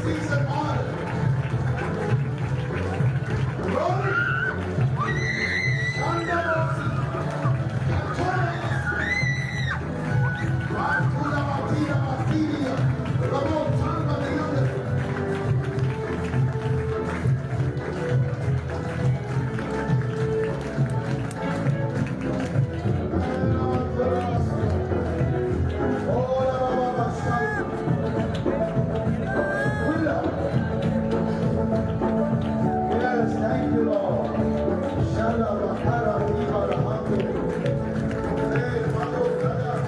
season மாறு. Glory. Shandarosi. Antonis. Martula Martina Martinia. Ramon Salva de Yonder. Yes, thank you, Lord. Shala Bahara Diva Rahamdu. Hey, Madhu Brother.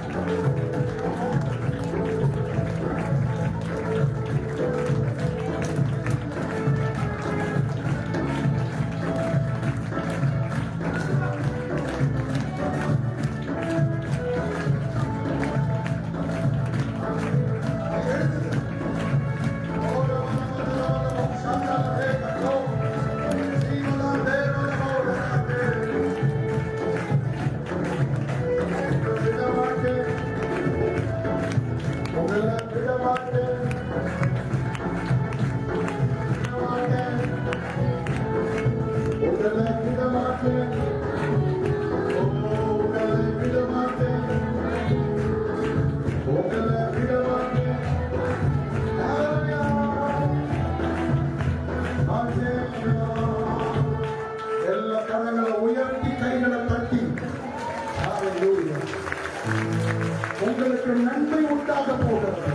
எல்லா கரங்களை உயர்த்தி கைகளை தட்டி ஹalleluya. உங்களுக்கு நன்மை உண்டாக போகிறது.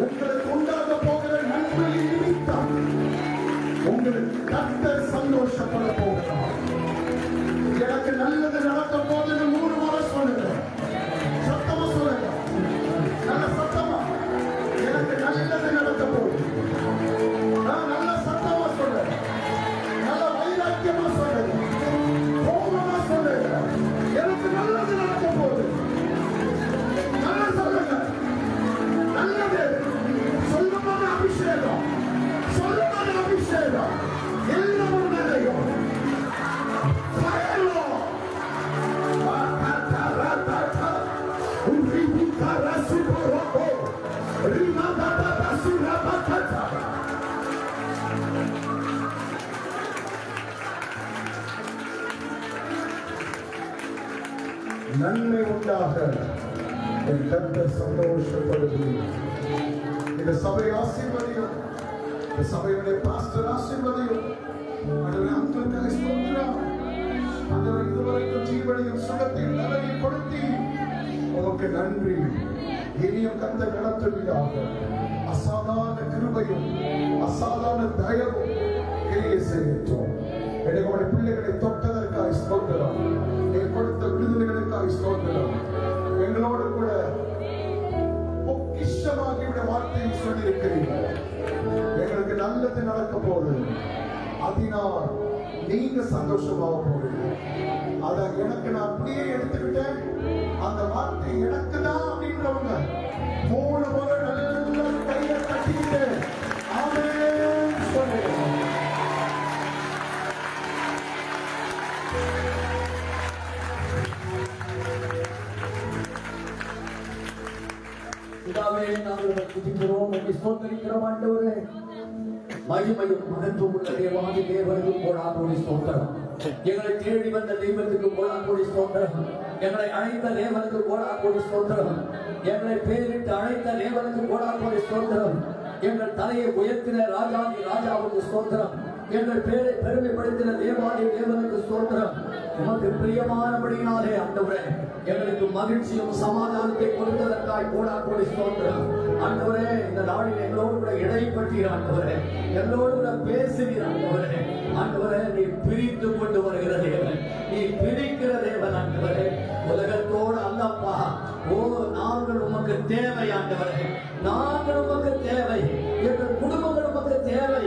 உங்களுக்கு உண்டாக போகிற நன்மையின் நிமித்தம் உங்களுக்கு கர்த்தர் சந்தோஷப்பட போகிறார். எனக்கு நல்லது நடக்க போகுதுன்னு 3 முறை சொல்லுங்க. சத்தமா சொல்லுங்க. நல்ல சத்தமா. எனக்கு நல்லது நடக்க போகுது. நான் நல்ல சத்தமா சொல்றேன். நல்ல வைராக்கியமா சொல்றேன். கோபமா சொல்றேன். எனக்கு நல்லது நடக்க போகுது. நல்ல சொல்லுங்க. நல்லது. சொல்லுமான அபிஷேகம். சொல்லுமான அபிஷேகம். எல்லாரும் நிறையும். பயலோ. வாக்கா உரிபுக்கா ரசுபோரோ. ரிமாதா ரசுரா பக்கா. நன்மை உண்டாக என் கர்த்தர் சந்தோஷப்படுகிறேன். இந்த சபை ஆசீர்வதியும். இந்த சபையுடைய பாஸ்டர் ஆசீர்வதியும். ஆண்டவரே அங்கிருக்காய் ஸ்தோத்திரம். ஆண்டவரே இதுவரைக்கும் ஜீவனையும் சுகத்தையும் நலனையும் கொடுத்தி உமக்கு நன்றி. இனியும் கர்த்தர் நடத்துவீராக. அசாதாரண கிருபையும் அசாதாரண தயவும் கிரியை செய்யட்டும். என்னுடைய பிள்ளைகளை தொட்டதற்காக ஸ்தோத்திரம். நீ கொடுத்த விடுதலைகளுக்காக ஸ்தோத்திரம். எங்களோடு கூட பொக்கிஷமாகிவிட வார்த்தையை சொல்லியிருக்கிறீர்கள். எங்களுக்கு நல்லது நடக்க போகுது. அதனால் நீங்க சந்தோஷமாக போறீங்க. அத எனக்கு நான் அப்படியே எடுத்துக்கிட்டேன். அந்த வார்த்தை எனக்கு தான் அப்படின்றவங்க 3 முறை நல்ல கையை தட்டிக்கிட்டு ஆமென் சொல்லுங்க. பிதாவே, நாங்கள் துதிக்கிறோம், ஸ்தோத்திரிக்கிறோம். ஆண்டவரே, மகிமையும் மகத்துவமுள்ள தேவாதி தேவனுக்கு கோடாகோடி ஸ்தோத்திரம். எங்களை தேடி வந்த தெய்வத்துக்கு கோடாகோடி ஸ்தோத்திரம். எங்களை அழைத்த தேவனுக்கு கோடாகோடி ஸ்தோத்திரம். எங்களை பேரிட்டு அழைத்த தேவனுக்கு கோடாகோடி ஸ்தோத்திரம். எங்கள் தலையை உயர்த்தின ராஜாதி ராஜாவுக்கு ஸ்தோத்திரம். எங்கள் பேரை பெருமைப்படுத்தின தேவாதி தேவனுக்கு ஸ்தோத்திரம். உமக்கு பிரியமானபடினாலே ஆண்டவரே, எங்களுக்கு மகிழ்ச்சியும் சமாதானத்தை கொடுத்ததற்காய் கோடாகோடி ஸ்தோத்திரம். ஆண்டவரே, இந்த நாளில் எங்களோடு கூட இடைப்பட்டீர் ஆண்டவரே, எங்களோடு கூட பேசுகிறீர் ஆண்டவரே. ஆண்டவரே, நீ பிரித்து கொண்டு வருகிற தேவன், நீ பிரிக்கிற தேவன் ஆண்டவரே. உலகத்தோடு அல்லப்பா. ஓ, நாங்கள் உமக்கு தேவை ஆண்டவரே, நாங்கள் உமக்கு தேவை. எங்கள் குடும்பங்கள் உமக்கு தேவை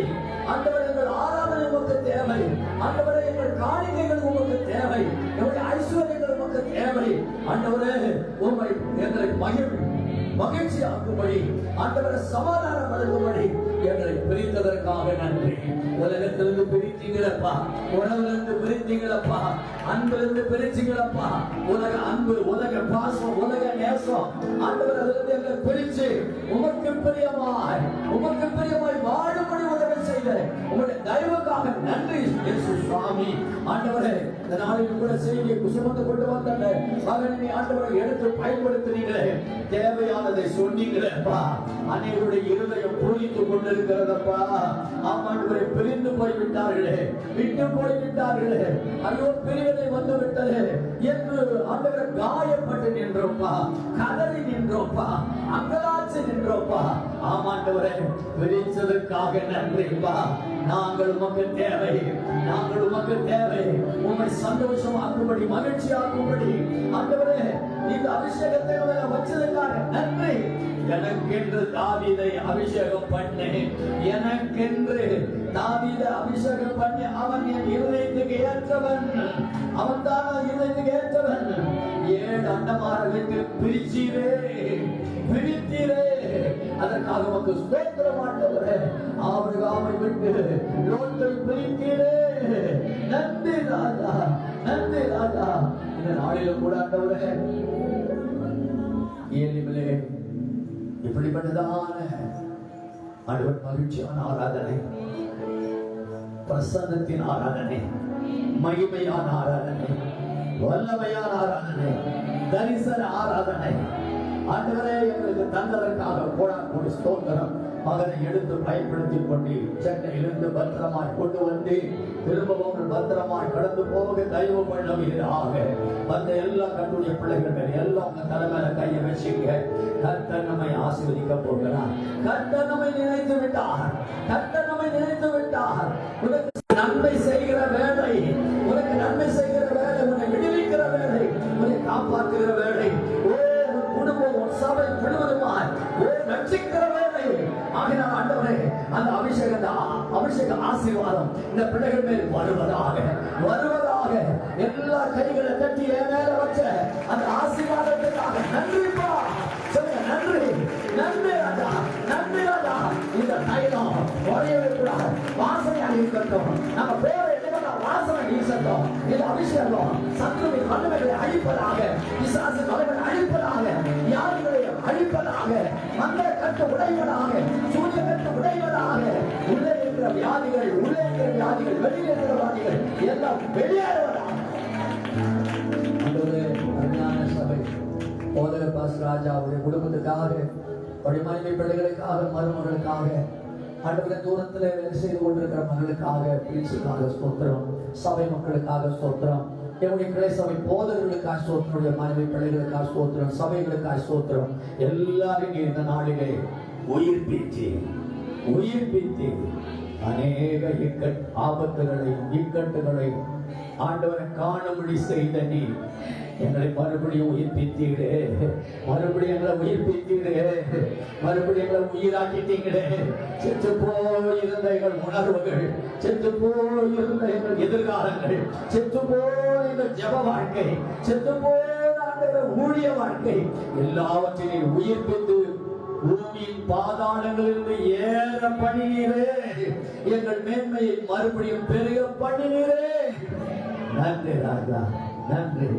ஆண்டவரே. எங்கள் ஆராதனை உமக்கு தேவை ஆண்டவரே. எங்கள் காணிக்கைகள் உமக்கு தேவை. எங்களுடைய ஐஸ்வர்யங்கள் உமக்கு தேவை ஆண்டவரே. உம்மை எங்களை மகிழ்ச்சியாக்கும்படி ஆண்டவரை சமாதானம் வழங்கும்படி எங்களை பிரித்ததற்காக நன்றி. உலகத்திலிருந்து பிரித்தீங்களப்பா, உணவிலிருந்து பிரித்தீங்களப்பா, அன்பிலிருந்து பிரிச்சீங்களப்பா. உலக அன்பு, உலக பாசம், உலக நேசம் ஆண்டவரிலிருந்து எங்களை பிரிச்சு உமக்கு பிரியமாய் அதற்காக நன்றி இயேசு சுவாமி. ஆண்டவரே, இந்த நாளில் கூட செய்தியை சுமந்து கொண்டு வந்த மகனை ஆண்டவரை எடுத்து பயன்படுத்தினீங்களே, தேவையானதை சொன்னீங்களேப்பா. அனைவருடைய இருதயம் பூரித்து கொண்டிருக்கிறதப்பா. ஆமாண்டவரை பிரிந்து போய்விட்டார்களே, விட்டு போய்விட்டார்களே, ஐயோ பிரிவினை வந்து விட்டது என்று ஆண்டவரை காயப்பட்டு நின்றோப்பா, கதறி நின்றோப்பா, அங்கலாச்சு நின்றோப்பா. ஆமாண்டவரே, பிரிச்சதற்காக நன்றிப்பா. நாங்கள் உமக்கு தேவை, நாங்கள் உமக்கு தேவை. உம்மை சந்தோஷமாக்கும்படி, மகிழ்ச்சியாக்கும்படி ஆண்டவரே இந்த அபிஷேகத்தை வச்சதற்காக நன்றி. எனக்கென்று தாவீதை அபிஷேகம் பண்ணேன், எனக்கென்று தாவீதை அபிஷேகம் பண்ணி அவன் என் இருதயத்துக்கு ஏற்றவன், அவன் தான் இருதயத்துக்கு ஏற்றவன். 7 அண்டமாரகத்தில் பிரிச்சீரே, பிரித்தீரே, அதற்காக உமக்கு ஸ்தோத்திரம் ஆண்டவரே. ஆபிரகாமை விட்டு லோத்தை பிரித்தீரே, நன்றி ராஜா, நன்றி ராஜா. இந்த நாளிலும் கூட ஆண்டவரே ஏலிமிலே இப்படிப்பட்டதான ஆண்டவர் மகிழ்ச்சியான ஆராதனை, பிரசன்னத்தின் ஆராதனை, மகிமையான ஆராதனை, வல்லமையான ஆராதனை, தரிசன ஆராதனை ஆண்டவரே எங்களுக்கு தந்ததற்காக கோடான ஸ்தோத்திரம். மகனை எடுத்து பயன்படுத்திக் கொண்டு சென்னையிலிருந்து பத்திரமாய் கொண்டு வந்து திரும்பவும் பத்திரமாய் கடந்து போக தயவு பண்ணுவீராக. வந்த எல்லா கட்டுடைய பிள்ளைகள் எல்லாம் உங்க தலைமையில கையை வச்சுங்க. கர்த்தர் நம்மை ஆசீர்வதிக்க போகிறார். கர்த்தர் நம்மை நினைத்து விட்டார், கர்த்தர் நம்மை நினைத்து விட்டார். உனக்கு நன்மை செய்கிற வேலை, உனக்கு நன்மை செய்கிற வேலை, உன்னை விடுவிக்கிற வேலை, உன்னை காப்பாற்றுகிற வேலை, குடும்பம் சபை முழுவதுமாய் ரட்சிக்கிற வேலை. ஆகினால் ஆண்டவரே, அந்த அபிஷேக ஆசீர்வாதம் இந்த பிள்ளைகள் மேல் வருவதாக, வருவதாக. எல்லா கைகளை தட்டி என் மேல வச்ச அந்த ஆசீர்வாதத்துக்காக நன்றிப்பா. சொல்லுங்க, நன்றி, நன்றி ராஜா, நன்றி ராஜா. இந்த தைலம் உடையவே கூடாது, வாசனையாக இருக்கட்டும். நம்ம பேரை வாசனை வீசட்டும். இந்த அபிஷேகம் சத்துருவின் வல்லமைகளை அழிப்பதாக, பிசாசு வல்லமைகளை அழிப்பதாக, வியாதிகளை அழிப்பதாக, மந்திர கட்டு உடைவதாக, சூரிய கட்டு உடைவதாக. உள்ளே இருக்கிற வியாதிகள், உள்ளே இருக்கிற வியாதிகள், வெளியே இருக்கிற வியாதிகள் எல்லாம் வெளியேறுவதாக. அருமையான சபை போதகர் பாஸ்டர் ராஜா அவருடைய குடும்பத்துக்காக, அவருடைய மனைவி பிள்ளைகளுக்காக, மருமகளுக்காக, அடுத்த தூரத்தில் வேலை செய்து கொண்டிருக்கிற மகளுக்காக, பிரிச்சுக்காக ஸ்தோத்திரம், சபை மக்களுக்காக ஸ்தோத்திரம், என்னுடைய கிளை சபை போதகர்களுக்காக ஸ்தோத்திரம், மனைவி பிள்ளைகளுக்காக ஸ்தோத்திரம், சபைகளுக்காக ஸ்தோத்திரம். எல்லாரும் இந்த நாளிலே உயிர்ப்பித்து அநேக ஆபத்துகளை, இக்கட்டுகளை ஆண்டவரை காணும்படி செய்த நீ எங்களை மறுபடியும் உயிர்ப்பித்தீங்களே, மறுபடியும் எங்களை உயிர்ப்பித்தீங்களே, மறுபடியும் எங்களை உயிராக்கிட்டீங்களே. செத்து போயிருந்த எங்கள் உணர்வுகள், செத்து போயிருந்த எங்கள் எதிர்காலங்கள், செத்து போயிருந்த ஜப வாழ்க்கை, செத்து போன ஊழிய வாழ்க்கை எல்லாவற்றையும் உயிர்ப்பித்து பூமியின் பாதாளங்களிலிருந்து ஏற பண்ணினீரே, எங்கள் மேன்மையை மறுபடியும் பெருக பண்ணினீரே. நன்றி ராஜா, நன்றி.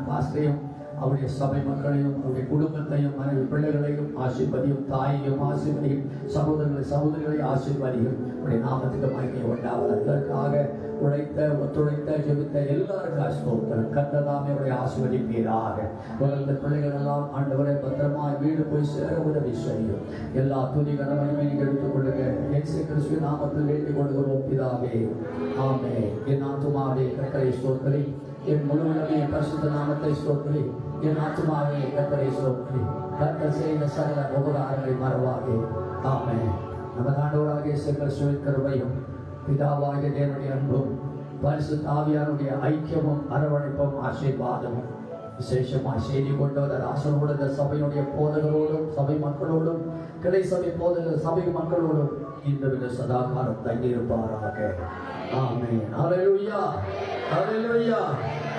பாஸ்டரையும் அவருடைய சபை மக்களையும் அவருடைய குடும்பத்தையும் மனைவி பிள்ளைகளையும் ஆசீர்வதியும், தாயையும் ஆசீர்வதியும், சகோதரிகளை ஆசீர்வதியும். அவருடைய நாமத்துக்கு மகிமை உண்டாவது. அதற்காக உழைத்த, ஒத்துழைத்த, ஜெபித்த எல்லாருக்கும் ஸ்தோத்திரம். கர்த்தர் அவருடைய ஆசீர்வதிப்பீராக. இந்த பிள்ளைகள் எல்லாம் ஆண்டவரை பத்திரமாய் வீடு போய் சேர உதவி செய்யும். எல்லா துதிகளை மகிமை எடுத்துக் கொள்ளுங்க. இயேசு கிறிஸ்துவின் நாமத்தில் வேண்டிக் கொள்கிறோம் பிதாவே, ஆமென். என் ஆத்துமாவே கர்த்தரை ஸ்தோத்திரி, என் முழுவதுமே பரிசுத்த நாமத்தை ஸ்தோத்திரி, என் ஆத்துமாவே கர்த்தரை ஸ்தோத்திரி. கர்த்தர் செய்த சகல உபகாரங்களை மறவாதே. ஆமென். நமது ஆண்டவராகிய இயேசு கிறிஸ்துவின் கிருபையும், பிதாவாகிய தேவனுடைய அன்பும், பரிசுத்த ஆவியானுடைய ஐக்கியமும், அரவணைப்பும், ஆசீர்வாதமும் விசேஷமாய் செய்தி கொண்டு வந்த ராசனோடு, இந்த சபையினுடைய போதகரோடும், சபை மக்களோடும், கிளை சபை போதகர் சபை மக்களோடும் இந்த சதாகாலம் தங்கியிருப்பாராக. ஆமென். ஹல்லேலூயா, ஹல்லேலூயா.